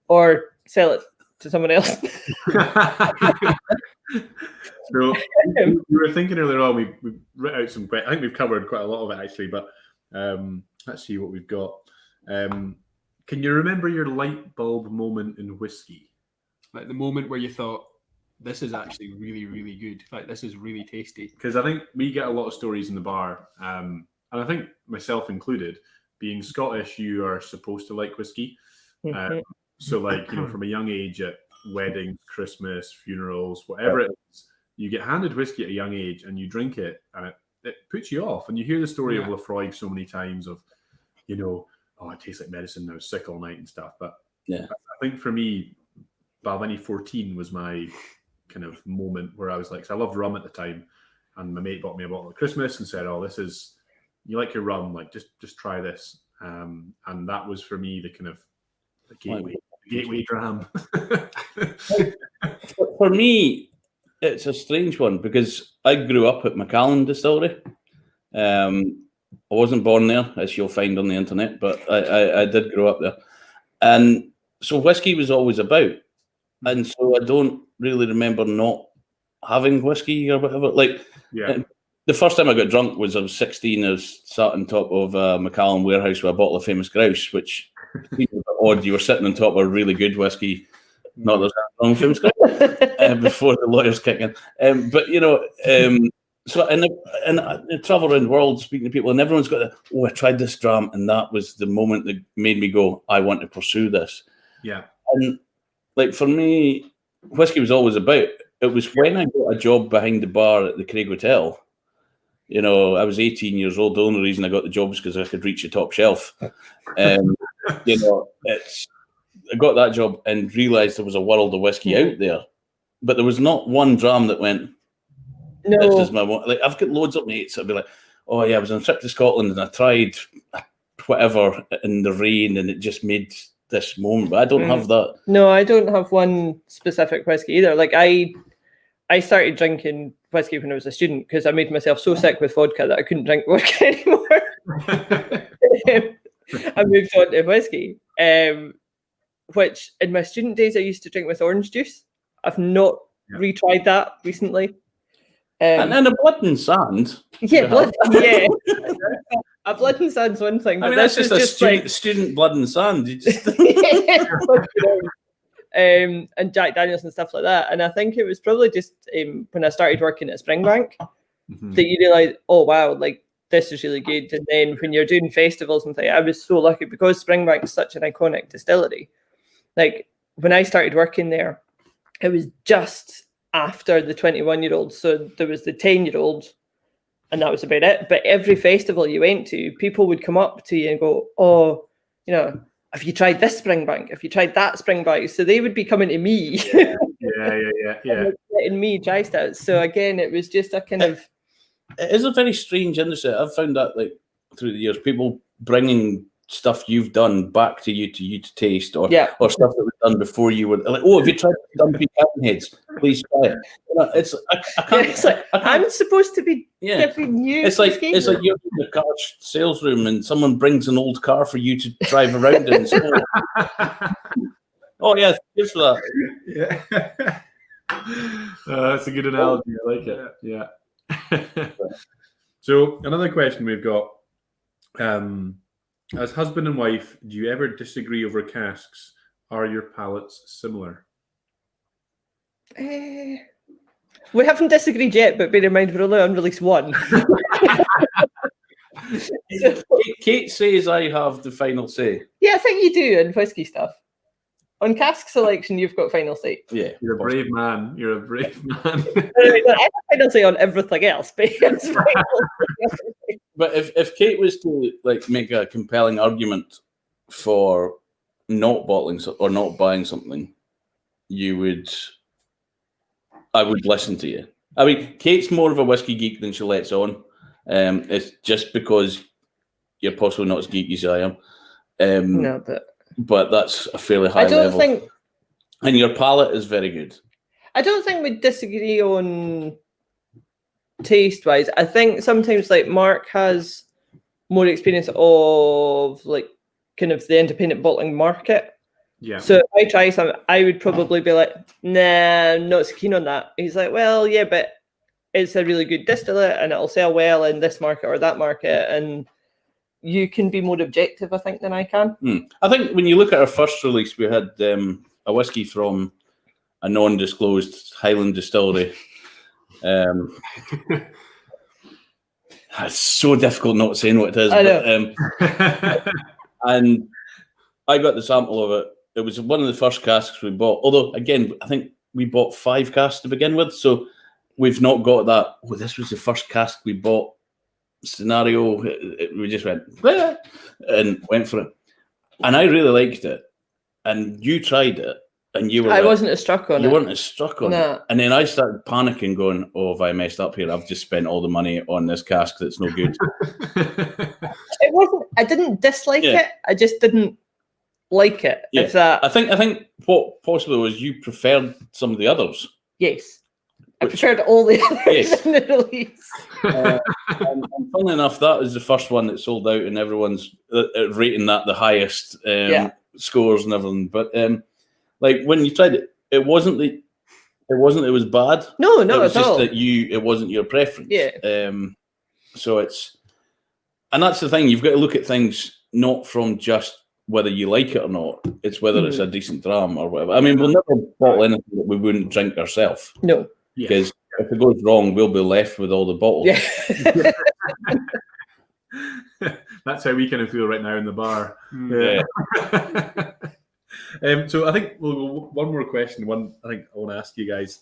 or sell it to someone else. So we were thinking earlier on, we wrote out some. I think we've covered quite a lot of it actually, but let's see what we've got. Can you remember your light bulb moment in whiskey? Like the moment where you thought, this is actually really, really good. Like this is really tasty. Because I think we get a lot of stories in the bar, and I think myself included. Being Scottish, you are supposed to like whiskey. So, like, you know, from a young age at weddings, Christmas, funerals, whatever it is, you get handed whiskey at a young age and you drink it, and it puts you off. And you hear the story of Lafroig so many times of, you know, oh, it tastes like medicine. I was sick all night and stuff. But I think for me, Balvenie 14 was my kind of moment where I was like, 'cause I loved rum at the time, and my mate bought me a bottle at Christmas and said, "Oh, this is, you like your rum? Like, just try this." And that was for me the kind of the gateway dram. For me, it's a strange one because I grew up at Macallan Distillery. I wasn't born there, as you'll find on the internet, but I did grow up there, and so whiskey was always about. And so I don't really remember not having whiskey or whatever. Like, the first time I got drunk was I was 16. I was sat on top of a Macallan warehouse with a bottle of Famous Grouse, which seems a bit odd. You were sitting on top of a really good whiskey. Not there's anything wrong with Famous Grouse before the lawyers kick in. But you know, so and I travel around the world speaking to people, and everyone's got I tried this dram, and that was the moment that made me go, I want to pursue this. Yeah. And like for me, whiskey was always about. It was when I got a job behind the bar at the Craig Hotel. You know, I was 18 years old. The only reason I got the job was because I could reach the top shelf. You know, I got that job and realised there was a world of whiskey out there, but there was not one dram that went, this is my one. Like, I've got loads of mates that'd be like, oh yeah, I was on a trip to Scotland and I tried whatever in the rain and it just made this moment. But I don't have that. No, I don't have one specific whiskey either. Like I started drinking whiskey when I was a student because I made myself so sick with vodka that I couldn't drink vodka anymore. I moved on to whiskey, which in my student days I used to drink with orange juice. I've not retried that recently. And then a blood and sand. Yeah, blood. Yeah, a blood and sand's one thing. But I mean, that's just a student blood and sand. You just and Jack Daniels and stuff like that. And I think it was probably just when I started working at Springbank Mhm. that you realise, oh wow, like this is really good. And then when you're doing festivals and things, I was so lucky because Springbank is such an iconic distillery. Like when I started working there, it was just after the 21-year-old. So there was the 10-year-old, and that was about it. But every festival you went to, people would come up to you and go, oh, you know, have you tried this Springbank? Have you tried that Springbank? So they would be coming to me. Yeah. Letting me try stuff. So again, it was just a kind of... It is a very strange industry. I've found that like through the years, people bringing stuff you've done back to you to taste, or stuff that was done before you were like, oh, have you tried Dumpy Cabin Heads? Please try it. You know, it's I can't. It's like, I'm supposed to be Yeah. giving you. It's like you're in the car sales room and someone brings an old car for you to drive around in. So, oh yeah, here's for that. Yeah. That's a good analogy. I like it. Yeah. So another question we've got. As husband and wife, do you ever disagree over casks? Are your palates similar? We haven't disagreed yet, but bear in mind we're only on release 1. Kate says I have the final say. Yeah, I think you do in whiskey stuff. On cask selection, you've got final say. Yeah, You're a brave man. You're a brave man. I have final say on everything else, but it's final say. But if Kate was to like make a compelling argument for not bottling or not buying something, I would listen to you. I mean, Kate's more of a whiskey geek than she lets on. It's just because you're possibly not as geeky as I am. No, but that's a fairly high level. And your palate is very good. I don't think we disagree on taste-wise. I think sometimes like Mark has more experience of like kind of the independent bottling market. Yeah. So if I try something, I would probably be like, nah, I'm not so keen on that. He's like, well, yeah, but it's a really good distillate and it'll sell well in this market or that market. And you can be more objective, I think, than I can. I think when you look at our first release, we had a whiskey from a non-disclosed Highland distillery. It's so difficult not saying what it is. I know. And I got the sample of it. It was one of the first casks we bought. Although, again, I think we bought 5 casks to begin with. So we've not got that, oh, this was the first cask we bought scenario. We just went, bleh, and went for it. And I really liked it. And you tried it. And you were I wasn't as struck on it. You weren't as struck on No. it. And then I started panicking, going, oh, have I messed up here? I've just spent all the money on this cask that's no good. It wasn't, I didn't dislike it. I just didn't like it. Yeah. If that... I think what possibly was you preferred some of the others. Yes. I preferred all the others in the release. And funnily enough, that is the first one that sold out, and everyone's rating that the highest scores and everything. But like when you tried it, it wasn't it was bad. No, it was at just all. that it wasn't your preference. Yeah. So and that's the thing. You've got to look at things not from just whether you like it or not. It's whether it's a decent dram or whatever. I mean, we'll never bottle anything that we wouldn't drink ourselves. No. Because if it goes wrong, we'll be left with all the bottles. Yeah. That's how we kind of feel right now in the bar. Yeah. So I think we'll go one more question. I think I want to ask you guys.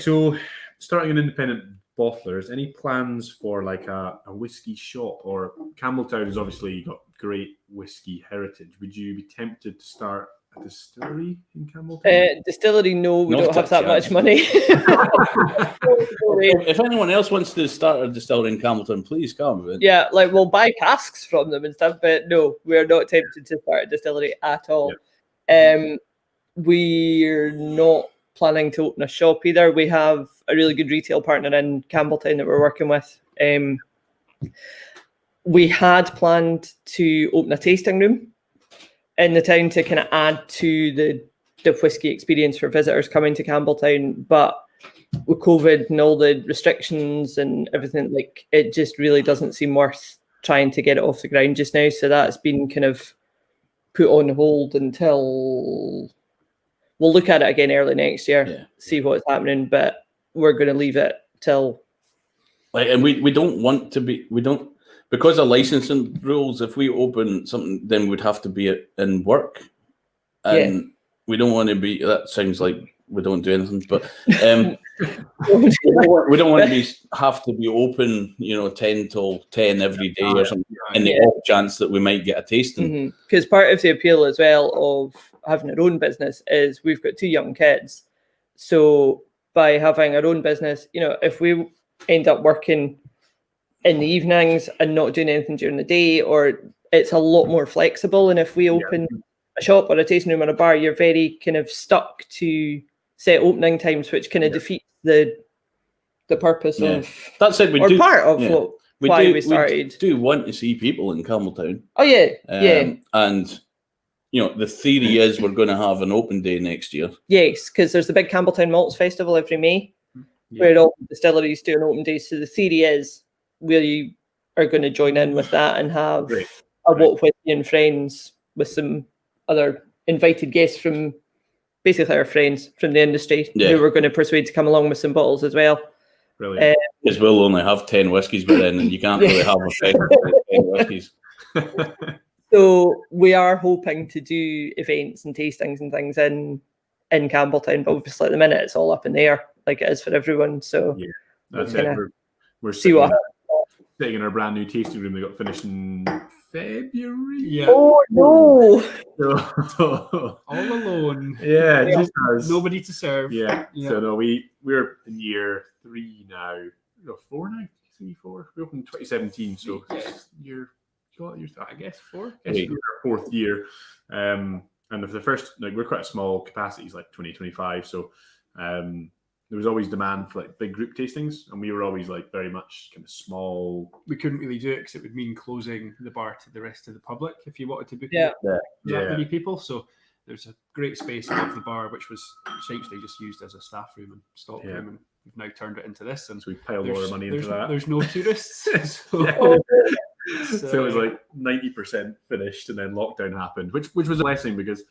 So starting an independent bottler, is any plans for like a whiskey shop? Or Campbelltown has obviously got great whiskey heritage. Would you be tempted to start a distillery in Campbelltown? Distillery, no, we Not don't have that much money. If anyone else wants to start a distillery in Campbelltown, please come. Yeah, like we'll buy casks from them and stuff, but no, we're not tempted to start a distillery at all. Yeah. We're not planning to open a shop either. We have a really good retail partner in Campbelltown that we're working with. We had planned to open a tasting room in the town to kind of add to the whiskey experience for visitors coming to Campbelltown, but with COVID and all the restrictions and everything, like it just really doesn't seem worth trying to get it off the ground just now. So that's been kind of put on hold until we'll look at it again early next year, see what's happening. But we're going to leave it till. Like, and we don't want to be, because of licensing rules, if we open something, then we'd have to be in work. And we don't want to be, that sounds like we don't do anything, but we don't want to have to be open, 10 till 10 every day or something, in the off chance that we might get a tasting. Because part of the appeal as well of having our own business is we've got 2 young kids. So by having our own business, if we end up working in the evenings and not doing anything during the day, or it's a lot more flexible. And if we open a shop or a tasting room or a bar, you're very kind of stuck to set opening times, which kind of defeats the purpose of that said, we or do, part of why we started. We do want to see people in Campbelltown. Oh yeah, and the theory is we're going to have an open day next year. Yes, because there's the big Campbelltown Malts Festival every May, where all the distilleries do an open day. So the theory is we are going to join in with that and have a walk with you and friends with some other invited guests from basically our friends from the industry who we're going to persuade to come along with some bottles as well. Brilliant. Because we'll only have 10 whiskies by then, and you can't really have a festival with 10 whiskies. So we are hoping to do events and tastings and things in Campbelltown, but obviously at the minute it's all up in the air, like it is for everyone. So that's it. We're sitting in our brand new tasting room. They got finished in February. Yeah. Oh no! All alone. Yeah, just has nobody to serve. Yeah. So no, we're in year 3 now. No, 4 now. 3, 4. We opened in 2017, so year. I guess 4. I guess our 4th year. And for the first, we're quite a small capacities, like 2025. So there was always demand for big group tastings, and we were always very much kind of small. We couldn't really do it because it would mean closing the bar to the rest of the public if you wanted to book that many people. So there's a great space above the bar, which was essentially just used as a staff room and stock room, and we've now turned it into this. And so we piled more money into that. There's no tourists. So it was 90% finished, and then lockdown happened, which was a blessing because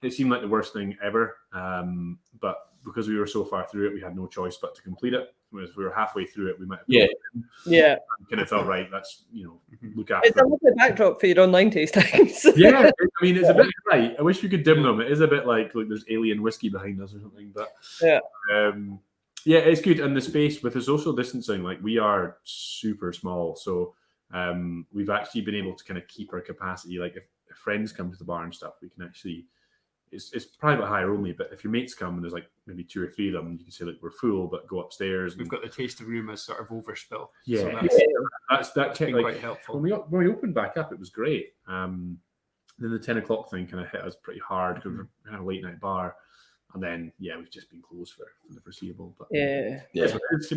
it seemed like the worst thing ever. But because we were so far through it, we had no choice but to complete it. Whereas if we were halfway through it, we might have kind of felt that's look after. It's a lovely backdrop for your online tastings. Yeah, I mean it's a bit right. I wish we could dim them. It is a bit like there's alien whiskey behind us or something, but it's good. And the space with the social distancing, we are super small, so we've actually been able to kind of keep our capacity. Like if friends come to the bar and stuff, we can actually. It's private hire only, but if your mates come and there's maybe 2 or 3 of them, you can say we're full, but go upstairs. We've got the tasting room as sort of overspill. Yeah, so that's been quite helpful. When we opened back up, it was great. Then the 10 o'clock thing kind of hit us pretty hard because we're at a late night bar, and then we've just been closed for the foreseeable. But that's what it is,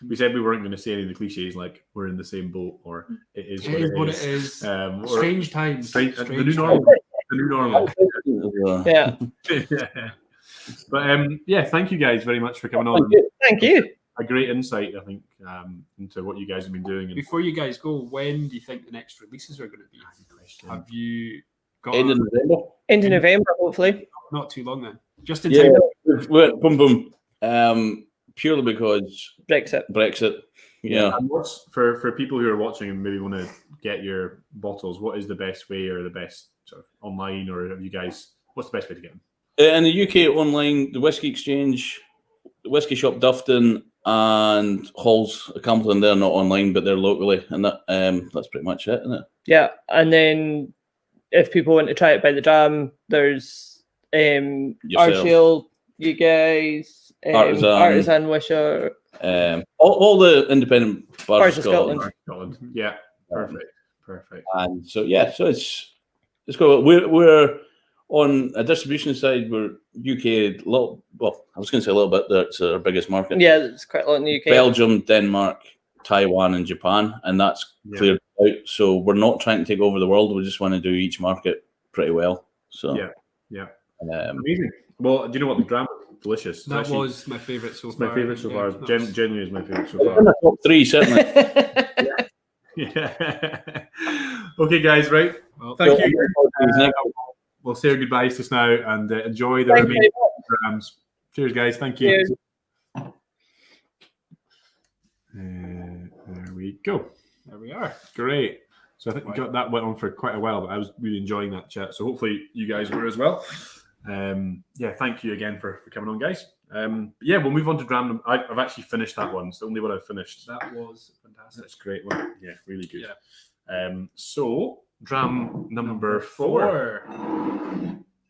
we said we weren't going to say any of the cliches like we're in the same boat or it is what it is. Strange times. The new normal. The new normal. But thank you guys very much for coming on. Thank you. A great insight, I think, into what you guys have been doing. Before you guys go, when do you think the next releases are going to be? Have you got end of November? End of November, hopefully. Not too long then. Just in time. Boom. Purely because Brexit. Yeah. And what's for people who are watching and maybe want to get your bottles, what is the best way or the best sort of online, or have you guys? What's the best way to get them? In the UK, online, the Whisky Exchange, the Whisky Shop Dufton, and Halls of Campbelltown. They're not online, but they're locally, and that's pretty much it, isn't it? Yeah, and then if people want to try it by the dram, there's Arshiel, you guys, Artisan Wisher, all the independent bars of Scotland. Yeah, perfect. And so it's go. We're on a distribution side. We're UK. I was going to say a little bit. That's our biggest market. Yeah, it's quite a lot in the UK. Belgium, Denmark, Taiwan, and Japan, and that's cleared out. So we're not trying to take over the world. We just want to do each market pretty well. So amazing. Well, do you know what, the dram is delicious? That was my favourite so far. My favourite so far. Genuinely is my favourite so far. Top 3 certainly. Okay, guys. Right. Well, thank you. We'll say our goodbyes just now and enjoy the remaining drams. Cheers, guys. Thank you. Cheers. we go. There we are. Great. So I think that went on for quite a while, but I was really enjoying that chat. So hopefully you guys were as well. Thank you again for coming on, guys. We'll move on to dram. I've actually finished that one. It's the only one I've finished. That was fantastic. That's a great one. Yeah, really good. Yeah. So dram number 4.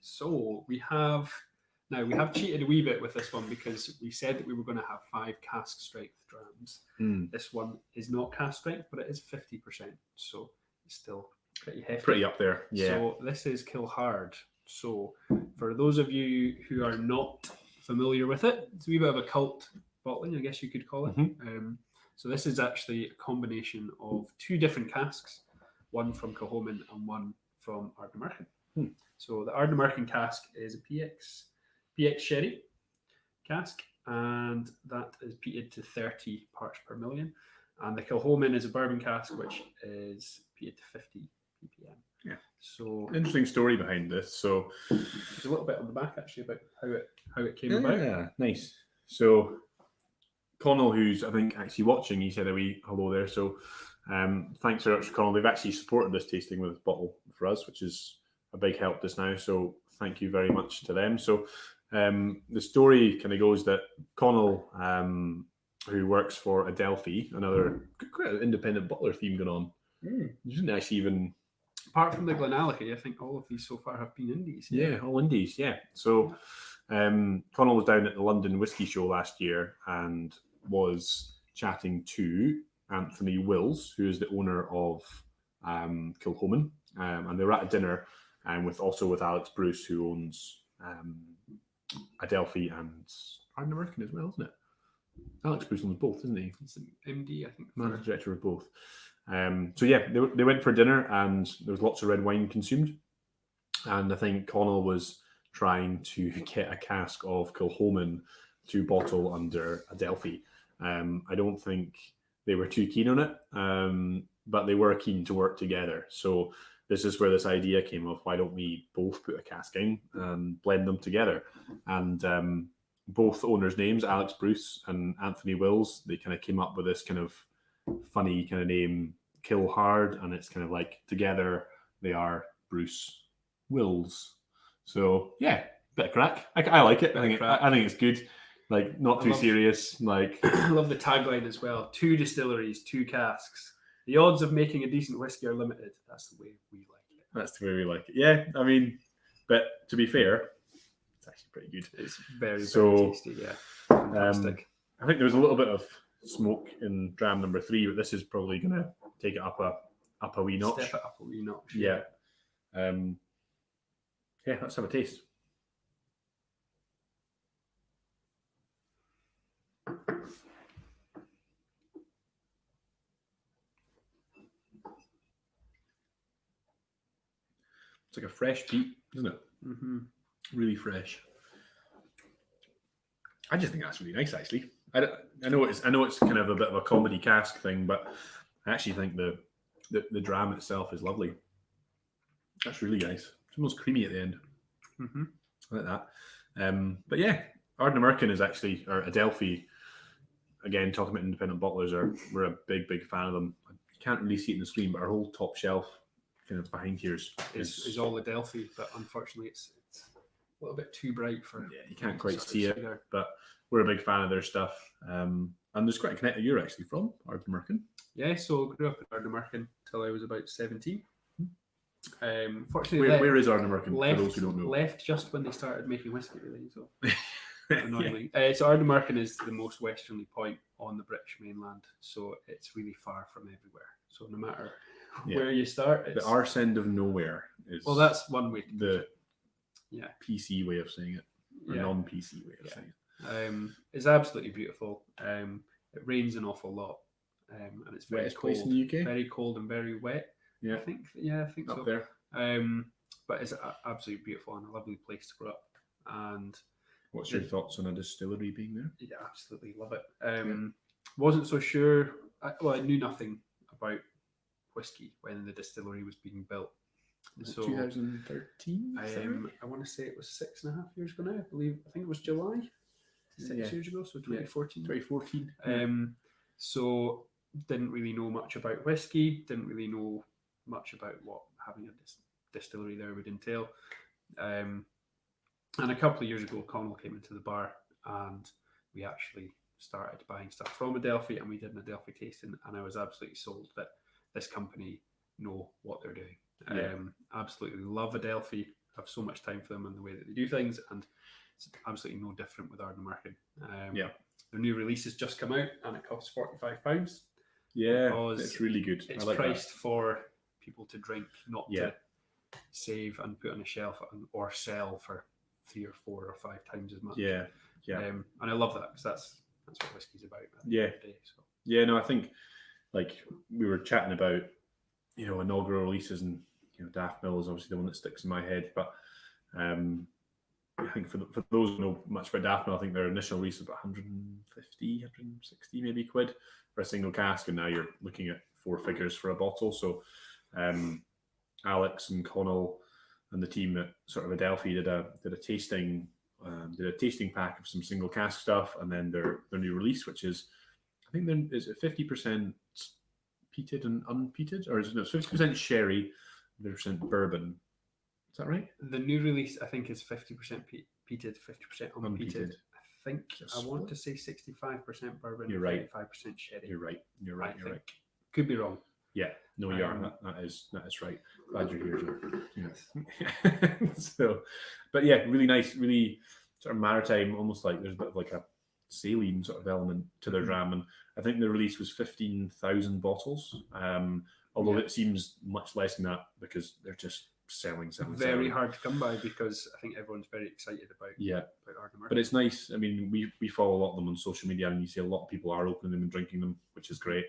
So we have cheated a wee bit with this one because we said that we were going to have 5 cask strength drams. This one is not cask strength, but it is 50%, so it's still pretty hefty. Pretty up there. Yeah. So this is Kill Hard. So for those of you who are not familiar with it, it's a wee bit of a cult bottling, I guess you could call it. So this is actually a combination of 2 different casks, one from Kilchoman and one from Ardnamurchan. So the Ardnamurchan cask is a PX sherry cask, and that is peated to 30 parts per million. And the Kilchoman is a bourbon cask, which is peated to 50 ppm. Yeah. So interesting story behind this. So there's a little bit on the back actually about how it came about. Yeah, nice. So Connell, who's I think actually watching, he said a wee hello there. So thanks very much, Connell. They've actually supported this tasting with a bottle for us, which is a big help just now. So thank you very much to them. So the story kind of goes that Connell, who works for Adelphi, another quite an independent bottler theme going on. You didn't actually even. Apart from the Glenallachie, I think all of these so far have been indies. Yeah, all indies. Yeah. So Connell was down at the London Whisky Show last year and was chatting to Anthony Wills, who is the owner of Kilchoman, and they were at a dinner with Alex Bruce, who owns Adelphi and Ardnamurchan as well, isn't it? Alex Bruce owns both, isn't he? He's an MD, I think. Managing director of both. They went for dinner and there was lots of red wine consumed. And I think Connell was trying to get a cask of Kilchoman to bottle under Adelphi. I don't think they were too keen on it, but they were keen to work together. So this is where this idea came of, why don't we both put a cask in and blend them together? And both owners' names, Alex Bruce and Anthony Wills, they kind of came up with this kind of funny kind of name, Kill Hard, and it's kind of like together they are Bruce Wills. So yeah, bit of crack. I like it. I think it's good. Like not too serious. Like I love the tagline as well. 2 distilleries, 2 casks. The odds of making a decent whiskey are limited. That's the way we like it. That's the way we like it. Yeah, I mean, but to be fair, it's actually pretty good. It's very tasty. Yeah, fantastic. I think there was a little bit of smoke in dram number 3, but this is probably going to take it up a wee notch. Step it up a wee notch. Yeah. Let's have a taste. It's like a fresh peat, isn't it? Mm-hmm. Really fresh. I just think that's really nice, actually. I know it's kind of a bit of a comedy cask thing, but I actually think the dram itself is lovely. That's really nice. It's almost creamy at the end. Mm-hmm. I like that. But yeah, Ardnamurchan is actually, or Adelphi, again, talking about independent bottlers, we're a big fan of them. I can't really see it in the screen, but our whole top shelf kind of behind here is all Adelphi, but unfortunately it's a little bit too bright for. Yeah, you can't quite see it, but we're a big fan of their stuff. And there's quite a connect. You're actually from Ardnamurchan. Yeah, so I grew up in Ardnamurchan till I was about 17. Fortunately, where is Ardnamurchan for those who don't know? Left just when they started making whiskey, really. So annoyingly, so Ardnamurchan is the most westerly point on the British mainland, so it's really far from everywhere. So no matter where you start, the arse end of nowhere is. Well, that's one way. PC way of saying it, or non-PC way of saying it. It's absolutely beautiful. It rains an awful lot, and it's very cold. Place in the UK? Very cold and very wet. Yeah, I think up so. There. But it's absolutely beautiful and a lovely place to grow up. And what's your thoughts on a distillery being there? Yeah, absolutely love it. Wasn't so sure. I knew nothing about whiskey when the distillery was being built. So 2013. I want to say it was 6.5 years ago now. I think it was July. 6 years ago, so 2014. 2014. So didn't really know much about whiskey, didn't really know much about what having a distillery there would entail. And a couple of years ago, Connell came into the bar and we actually started buying stuff from Adelphi, and we did an Adelphi tasting, and I was absolutely sold that this company know what they're doing. Yeah. Absolutely love Adelphi, have so much time for them and the way that they do things, and it's absolutely no different with Ardnamurchan. Their new release has just come out and it costs £45. Yeah, because it's really good. It's I like priced for people to drink, not Yeah. to save and put on a shelf or sell for 3 or 4 or 5 times as much. that. Yeah. And I love that because that's what whiskey's about at the Yeah. end of the day. So. Yeah, no, I think like we were chatting about, inaugural releases, and Daft Mill is obviously the one that sticks in my head. But I think for those who know much about Daft Mill, I think their initial release was about 150, 160 maybe quid for a single cask, and now you're looking at 4 figures for a bottle. So Alex and Connell and the team at sort of Adelphi did a tasting pack of some single cask stuff, and then their new release, which is, I think then is it 50% peated and unpeated, or is it 50% sherry, 50% bourbon? Is that right? The new release, I think, is 50% peated, 50% unpeated. I think I want to say 65% bourbon, You're right. 35% sherry. You're right. You're I right. You're think. right. Could be wrong. Yeah, no, you are. That is right. Glad you're here, Joe. Yeah. So, but yeah, really nice, really sort of maritime, almost like there's a bit of like a saline sort of element to their dram, and I think the release was 15,000 bottles. Although it seems much less than that because they're just selling. Very hard to come by because I think everyone's very excited about Ardnamurchan. But it's nice. I mean, we follow a lot of them on social media, and you see a lot of people are opening them and drinking them, which is great.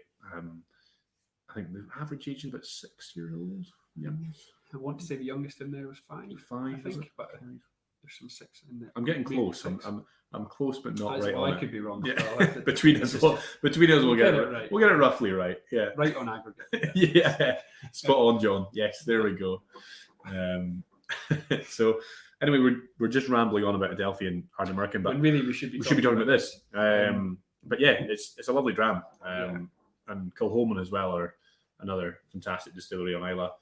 I think the average age is about 6 years old. Youngest. I want to say the youngest in there was 5. I think, but there's some 6 in there. I'm getting close. I'm close, but not right. I could be wrong. Yeah. So between us, we'll get it right. We'll get it roughly right. Yeah. Right on aggregate. Yeah. Spot on, John. Yes, there we go. So anyway, we're just rambling on about Adelphi and Ardnamurchan, but really we should be talking about this. But yeah, it's a lovely dram. And Kilholman as well are another fantastic distillery on Isla.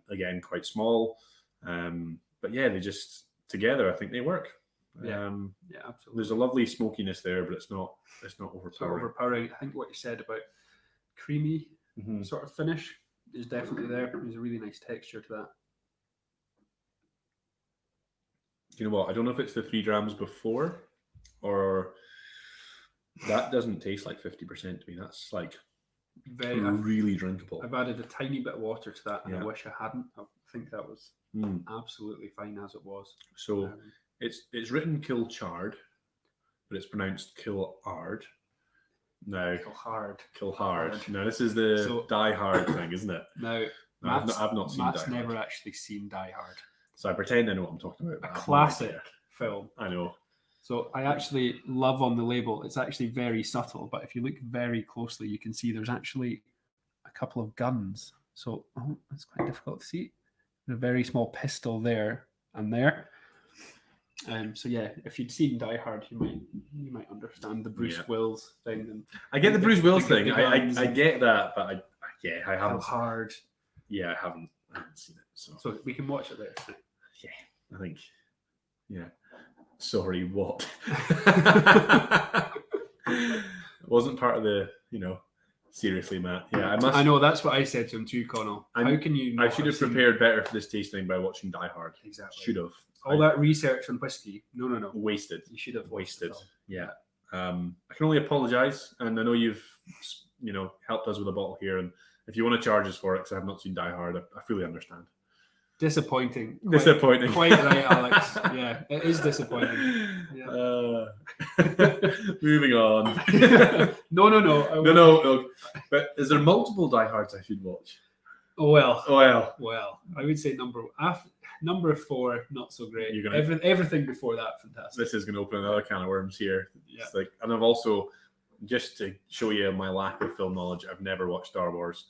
Again, quite small. But yeah, they just together, I think they work. Yeah, absolutely. There's a lovely smokiness there, but it's not overpowering. I think what you said about creamy sort of finish is definitely there. There's a really nice texture to that. You know what? I don't know if it's the 3 drams before, or that doesn't taste like 50% to me. That's like really drinkable. I've added a tiny bit of water to that, and I wish I hadn't. I think that was absolutely fine as it was. So it's written Kilchard, but it's pronounced Killard. No, Killhard. No, this is the Die Hard thing, isn't it? No, I've not seen Matt's Die Hard. never actually seen Die Hard. So I pretend I know what I'm talking about. A classic film. I know. So I actually love on the label. It's actually very subtle, but if you look very closely, you can see there's actually a couple of guns. So that's quite difficult to see. There's a very small pistol there and there. So yeah, if you'd seen Die Hard, you might understand the Bruce Willis thing. And I get the Bruce Willis thing. I get that, but I haven't. Hard. Yeah, I haven't seen it. So we can watch it there. Yeah, I think. Yeah. Sorry, what? Wasn't part of the, seriously, Matt. Yeah, I know, that's what I said to him too, Connell. How can you? I should have prepared better for this tasting by watching Die Hard. Exactly. Should have. All that research on whiskey. No. Wasted. You should have wasted. Yeah. I can only apologise, and I know you've, helped us with a bottle here, and if you want to charge us for it, because I have not seen Die Hard, I fully understand. Disappointing. Disappointing. Quite right, Alex. Yeah, it is disappointing. Yeah. Moving on. No. But is there multiple Die Hards I should watch? Well. I would say number 4, not so great. Everything before that, fantastic. This is going to open another can of worms here. Yeah. It's and I've also, just to show you my lack of film knowledge, I've never watched Star Wars.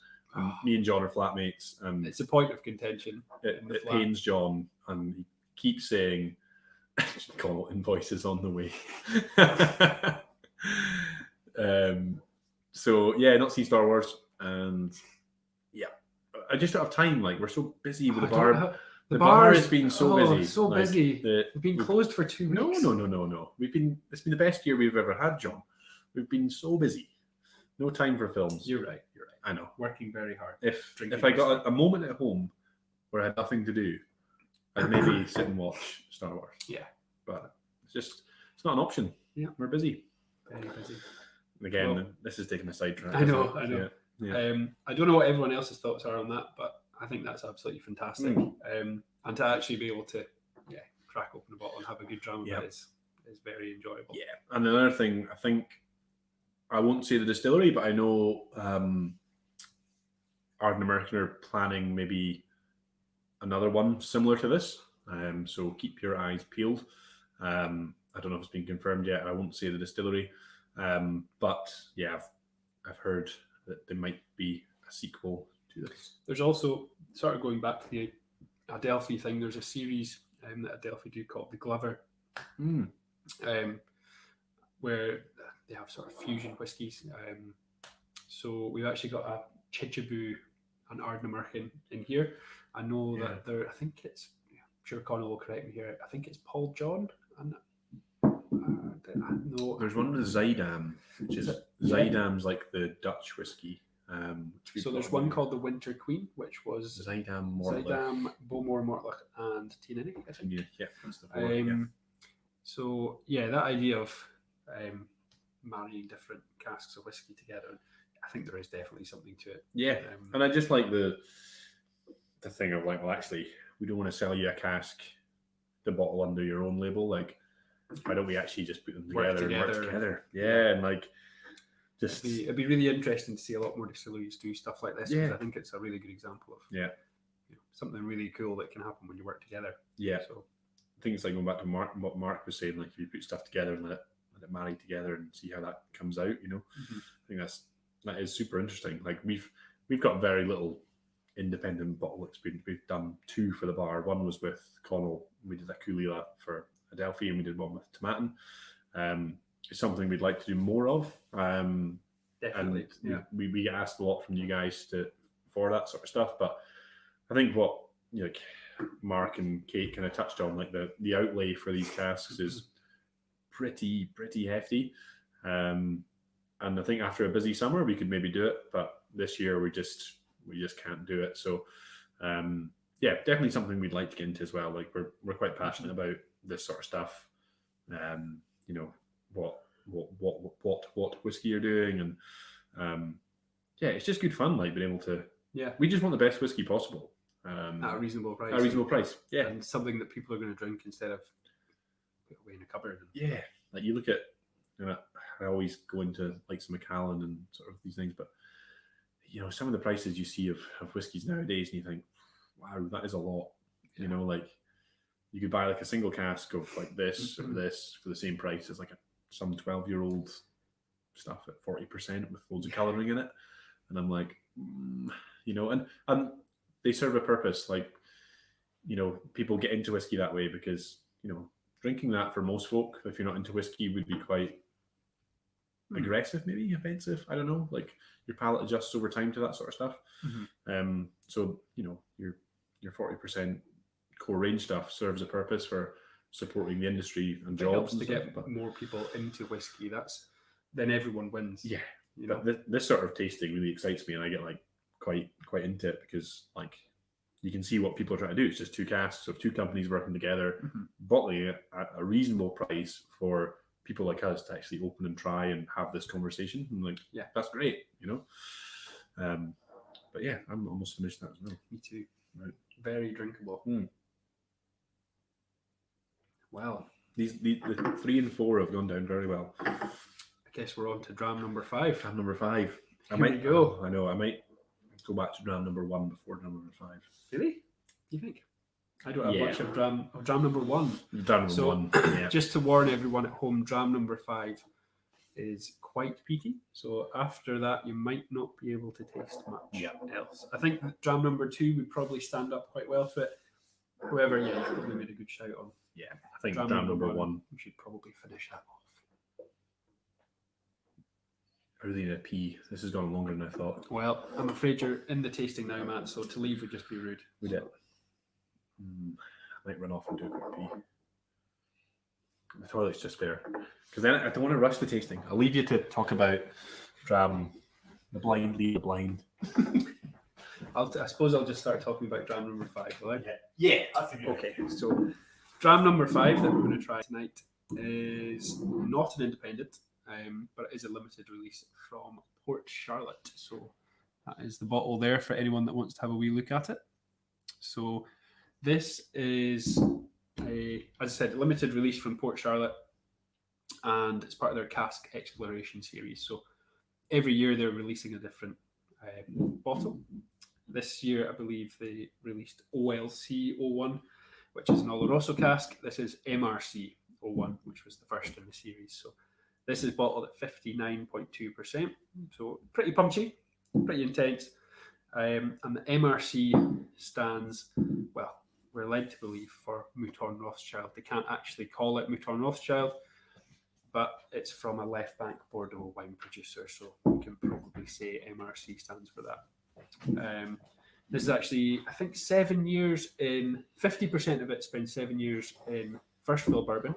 Me and John are flatmates, and it's a point of contention. It pains John, and he keeps saying, "Call invoices on the way." So yeah, not seen Star Wars, and yeah, I just don't have time. Like we're so busy with the bar. The bar has been so busy. So Like, busy. We've been closed for 2 weeks. No. It's been the best year we've ever had, John. We've been so busy. No time for films. You're right. I know. Working very hard. If I got a moment at home where I had nothing to do, I'd maybe sit and watch Star Wars. Yeah. But it's not an option. Yeah. We're busy. Very busy. Again, this is taking a sidetrack. I know. Yeah. I don't know what everyone else's thoughts are on that, but I think that's absolutely fantastic. And to actually be able to, crack open a bottle and have a good dram of it is very enjoyable. Yeah. And another thing, I think, I won't say the distillery, but I know Ardent American are planning maybe another one similar to this. So keep your eyes peeled. I don't know if it's been confirmed yet. I won't say the distillery. But yeah, I've heard that there might be a sequel to this. There's also, sort of going back to the Adelphi thing, there's a series that Adelphi do called the Glover, where they have sort of fusion whiskies. So we've actually got a Chichibu and Ardent American in here. I know that I think it's, I'm sure Connell will correct me here, I think it's Paul John. And no, There's one with Zydam, which is Zydam's like the Dutch whiskey. So there's one called the Winter Queen, which was Zydam, Mortlach. Zydam, Bowmore, Mortlach, and Teeninnick, I think. Yeah, that's the four. So yeah, that idea of marrying different casks of whiskey together, I think there is definitely something to it. Yeah, and I just like the thing of like, well, actually, we don't want to sell you a cask, the bottle under your own label. Like, why don't we actually just put them together and work together? Yeah, and like, just it'd be really interesting to see a lot more distilleries do stuff like this. Yeah, I think it's a really good example of something really cool that can happen when you work together. Yeah, so I think it's like going back to what Mark was saying. Like, if you put stuff together and let it marry together and see how that comes out, I think that is super interesting. Like we've got very little independent bottle experience. We've done 2 for the bar. One was with Connell. We did a Kulila for Adelphi, and we did one with Tomatin. It's something we'd like to do more of. Definitely. And we get asked a lot from you guys for that sort of stuff. But I think what like Mark and Kate kind of touched on, like the outlay for these casks is pretty hefty. And I think after a busy summer we could maybe do it, but this year we just can't do it. So definitely something we'd like to get into as well. Like we're quite passionate about this sort of stuff. What whiskey you're doing, and it's just good fun. Like being able to we just want the best whiskey possible at a reasonable price. At a reasonable price, yeah, and something that people are going to drink instead of put away in a cupboard. Yeah, like you look at, I always go into like some Macallan and sort of these things, but some of the prices you see of whiskies nowadays, and you think, wow, that is a lot. Like you could buy like a single cask of like this or this for the same price as like some 12-year-old stuff at 40% with loads of colouring in it, and I'm like, and they serve a purpose. Like people get into whiskey that way because drinking that for most folk, if you're not into whiskey, would be quite aggressive, maybe offensive. I don't know. Like your palate adjusts over time to that sort of stuff. So your 40% core range stuff serves a purpose for supporting the industry and jobs to and get more people into whiskey. Then everyone wins. Yeah, but this sort of tasting really excites me, and I get like quite into it because like you can see what people are trying to do. It's just 2 casks of 2 companies working together, bottling it at a reasonable price for people like us to actually open and try and have this conversation. And like, that's great, But yeah, I'm almost finished that as well. Me too. Right. Very drinkable. Well, the 3 and 4 have gone down very well. I guess we're on to dram number 5. Dram number 5. Here we go. I know. I might go back to dram number 1 before dram number 5. Really? You think? I don't have much of dram number 1. Dram number 1. Yeah. Just to warn everyone at home, dram number 5 is quite peaty. So after that, you might not be able to taste much else. I think dram number 2 would probably stand up quite well to it. However, you probably made a good shout on. Yeah, I think dram number 1. We should probably finish that off. I really need a pee. This has gone longer than I thought. Well, I'm afraid you're in the tasting now, Matt. So to leave would just be rude. Would it? I might run off and do a quick pee. The toilet's just there. Because then I don't want to rush the tasting. I'll leave you to talk about dram. The blind lead the blind. I suppose I'll just start talking about dram number 5, will I? Yeah, that's a good Okay, so dram number 5 that we're going to try tonight is not an independent, but it is a limited release from Port Charlotte. So that is the bottle there for anyone that wants to have a wee look at it. So this is as I said, a limited release from Port Charlotte, and it's part of their cask exploration series. So every year they're releasing a different bottle. This year, I believe they released OLC 01, which is an Oloroso cask. This is MRC 01, which was the first in the series. So this is bottled at 59.2%. So pretty punchy, pretty intense. And the MRC stands, well, we're led to believe, for Mouton Rothschild. They can't actually call it Mouton Rothschild, but it's from a left bank Bordeaux wine producer. So we can probably say MRC stands for that. This is actually, I think, 7 years in, 50% of it spends 7 years in first fill bourbon.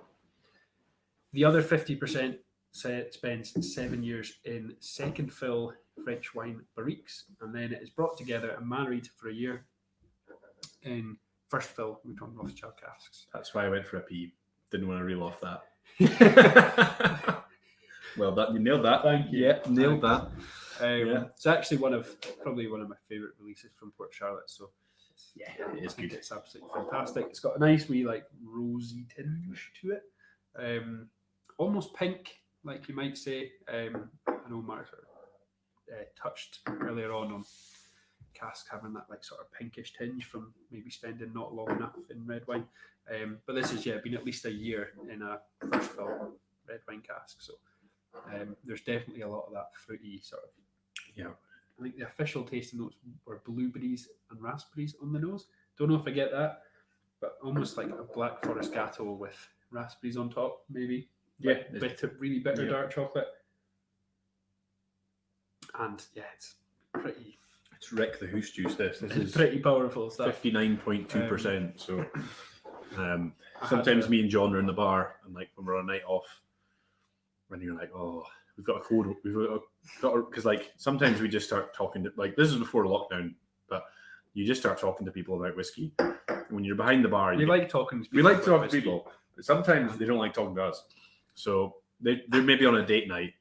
The other 50% spends 7 years in second fill French wine barriques, and then it is brought together and married for a year in first fill Mouton Rothschild casks. That's why I went for a pee. Didn't want to reel off that. Well, you nailed that. Thank you. Yeah, nailed that. It's actually probably one of my favourite releases from Port Charlotte. So Yeah, it is I think good. it's absolutely fantastic. It's got a nice wee rosy tinge to it, almost pink, like you might say. I know Mark touched earlier on cask having that sort of pinkish tinge from maybe spending not long enough in red wine. But this has been at least a year in a first fill red wine cask. So there's definitely a lot of that fruity sort of. Yeah. I think the official tasting notes were blueberries and raspberries on the nose. Don't know if I get that, but almost like a Black Forest Gateau with raspberries on top, maybe. Yeah, Really bitter yeah. dark chocolate. And yeah, it's pretty. It's Rick the Hoose Juice. This It's is pretty powerful stuff. 59.2%. So I sometimes had me and John are in the bar, and when we're on a night off, when you're like, oh, we've got a code, because sometimes we just start talking to, this is before lockdown, but you just start talking to people about whiskey. When you're behind the bar, we like talking to people. we like about talking to whiskey. people, but sometimes they don't like talking to us. So they're maybe on a date night,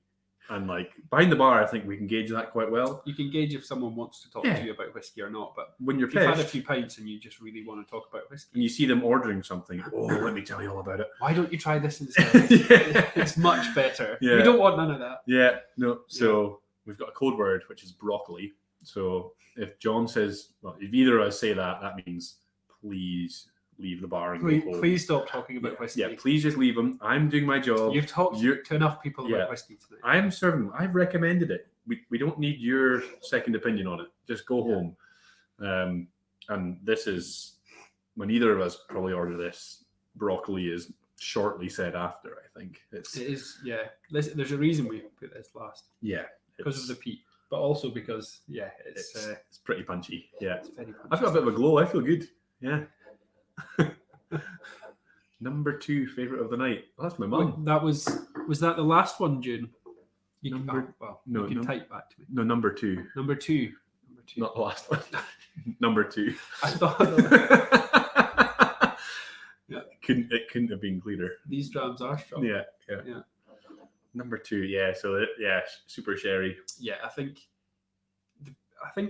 and behind the bar, I think we can gauge that quite well. You can gauge if someone wants to talk Yeah. to you about whiskey or not, but When you're if you've had a pissed few pints and you just really want to talk about whiskey, and you see them ordering something, oh, let me tell you all about it. why don't you try this instead? Yeah. It's much better. Yeah. We don't want none of that. Yeah, no. So we've got a code word, which is broccoli. So if John says, if either of us say that, that means please leave the bar and go home. Please stop talking about whiskey. Yeah, please just leave them. I'm doing my job. You've talked You're- to enough people Yeah. about whiskey tonight. I'm serving. I've recommended it. We don't need your second opinion on it. Just go home. And this is, when either of us probably order this, broccoli is shortly said after, I think. It is, yeah. There's a reason we put this last, Yeah. because of the peat, but also because, it's It's pretty punchy. Yeah. it's very I've got a bit of a glow. I feel good. Yeah. Number 2 favorite of the night. Well, that's my mum. That was that the last one, June? You Number- you can type back to me. No, number 2. Number two. Not the last one. Number 2. I thought Yeah. It couldn't have been clearer. these drams are strong. Yeah. Number 2. Yeah. So super sherry. Yeah, I think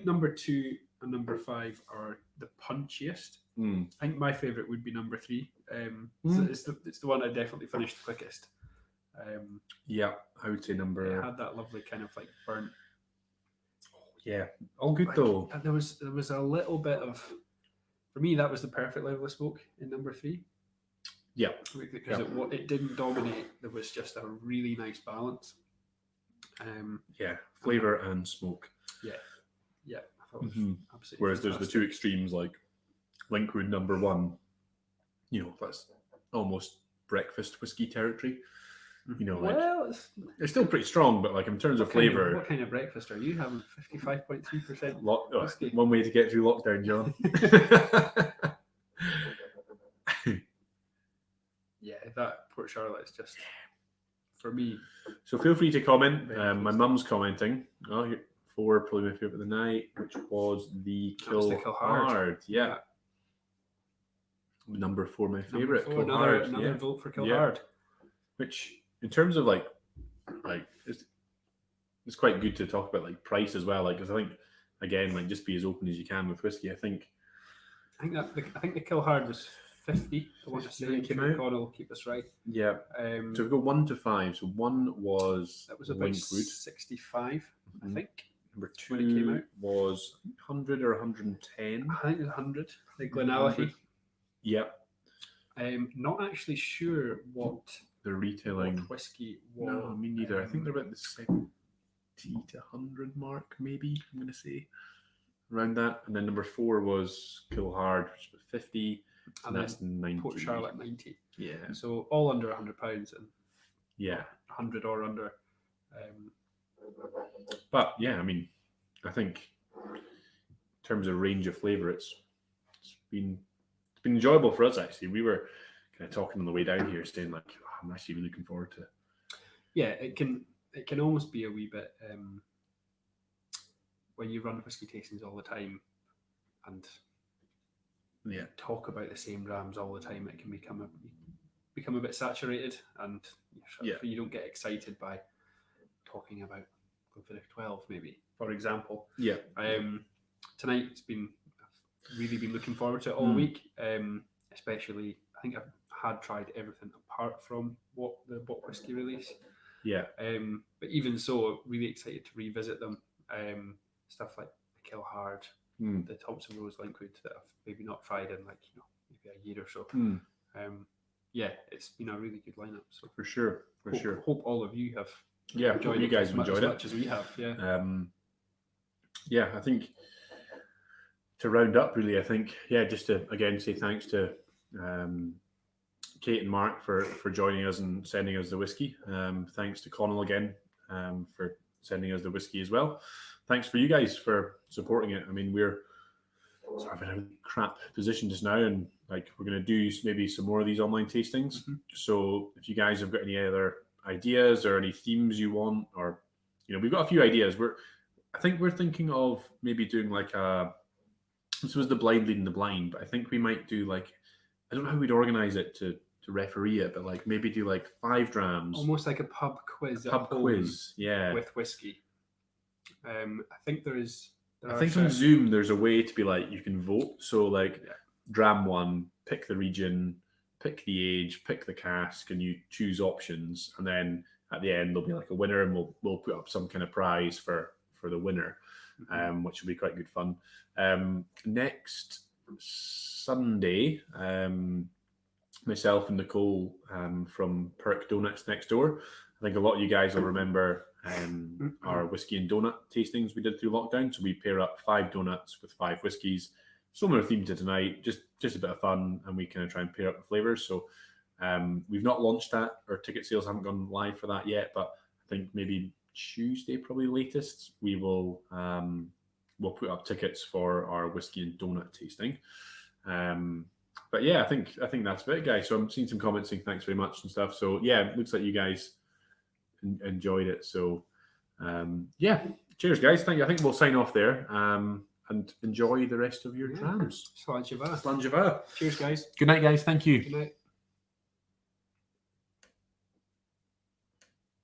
number 2 and number 5 are the punchiest. Mm. I think my favourite would be number 3. Mm. It's the one I definitely finished quickest. Yeah, I would say It number. had that lovely kind of burnt. Yeah, all good though. There was a little bit of, for me, that was the perfect level of smoke in number 3. Yeah. Because it didn't dominate. There was just a really nice balance. Yeah, flavor and smoke. Yeah, I thought it was Mhm. absolutely. Whereas there's the fantastic. two extremes, like Linkwood number 1. That's almost breakfast whiskey territory. You know, like Well, it's still pretty strong, but like in terms of flavour, what kind of breakfast are you having? 55.3%. whiskey. one way to get through lockdown, John. Yeah, that Port Charlotte is just for me. So feel free to comment. Very My tasty. mum's commenting. Oh, 4 probably my favourite of the night, which was the That was the Kilhard. Yeah. Number 4, my favourite. Another Kilhard. Yeah. vote for Yeah. Kilhard. Which, in terms of like it's quite good to talk about like price as well. Like, because I think again, like just be as open as you can with whiskey. I think the Kilhard was 50. I want to say When it came out? God will keep us right. yeah. Um, So we've got 1 to 5. So 1 was that was about Linkwood. 65, I Mhm. think. Number when it came 2 out. was 100 or 110. I think it was 100. The Glenallachie. Yep. Not actually sure what The retailing. whiskey was. No, me neither. I think they're about the 70 to 100 mark, maybe. I'm going to say around that. And then number 4 was Kilhard, which was 50, and And that's then 90. Port Charlotte 90. Yeah, So all under £100 and yeah. 100 or under. But yeah, I mean, I think in terms of range of flavour, it's been enjoyable for us actually. We were kind of talking on the way down here, saying like, oh, I'm actually really looking forward to. Yeah, it can almost be a wee bit when you run whiskey tastings all the time and Yeah, talk about the same drams all the time. It can become a bit saturated, and you don't get excited by talking about Glenfiddich 12, maybe for example. yeah, Tonight I've really been looking forward to it all week. Especially, I think I've had tried everything apart from what the Bock Whiskey release. yeah. But even so, really excited to revisit them. Stuff like the Kilhard, the Thompson Rose Linkwood that I've maybe not tried in maybe a year or so. Yeah, it's been a really good lineup. So For sure. hope all of you have Yeah, hope enjoyed you it guys as much enjoyed it. as we have. Yeah. Yeah, I think to round up, really, I think, just to again say thanks to Kate and Mark for joining us and sending us the whiskey. Thanks to Connell again for sending us the whiskey as well. Thanks for you guys for supporting it. I mean, we're sort of in a crap position just now, and like we're going to do maybe some more of these online tastings. So if you guys have got any other ideas or any themes you want, or we've got a few ideas. I think we're thinking of maybe doing like this was the blind leading the blind, but I think we might do like, I don't know how we'd organize it to referee it, but like maybe do like 5 drams, Almost like a pub quiz. at pub home quiz, yeah. with whiskey. I think there I are think on Zoom there's a way to be like you can vote. So like dram 1, pick the region, pick the age, pick the cask, and you choose options, and then at the end there'll be like a winner, and we'll put up some kind of prize for the winner, which will be quite good fun. Next Sunday, myself and Nicole from Perk Donuts next door. I think a lot of you guys will remember our whiskey and donut tastings we did through lockdown. So we pair up 5 donuts with 5 whiskies, similar theme to tonight, just a bit of fun, and we kind of try and pair up the flavors. So we've not launched that. Our ticket sales haven't gone live for that yet, but I think maybe Tuesday, probably latest, we will we'll put up tickets for our whiskey and donut tasting. But yeah, I think that's about it, guys. So I'm seeing some comments saying thanks very much and stuff. So yeah, it looks like you guys enjoyed it. So yeah, cheers, guys. I think we'll sign off there and enjoy the rest of your drams. Slán Siva. Slán Siva. Cheers, guys. Good night, guys. Thank you. Good night.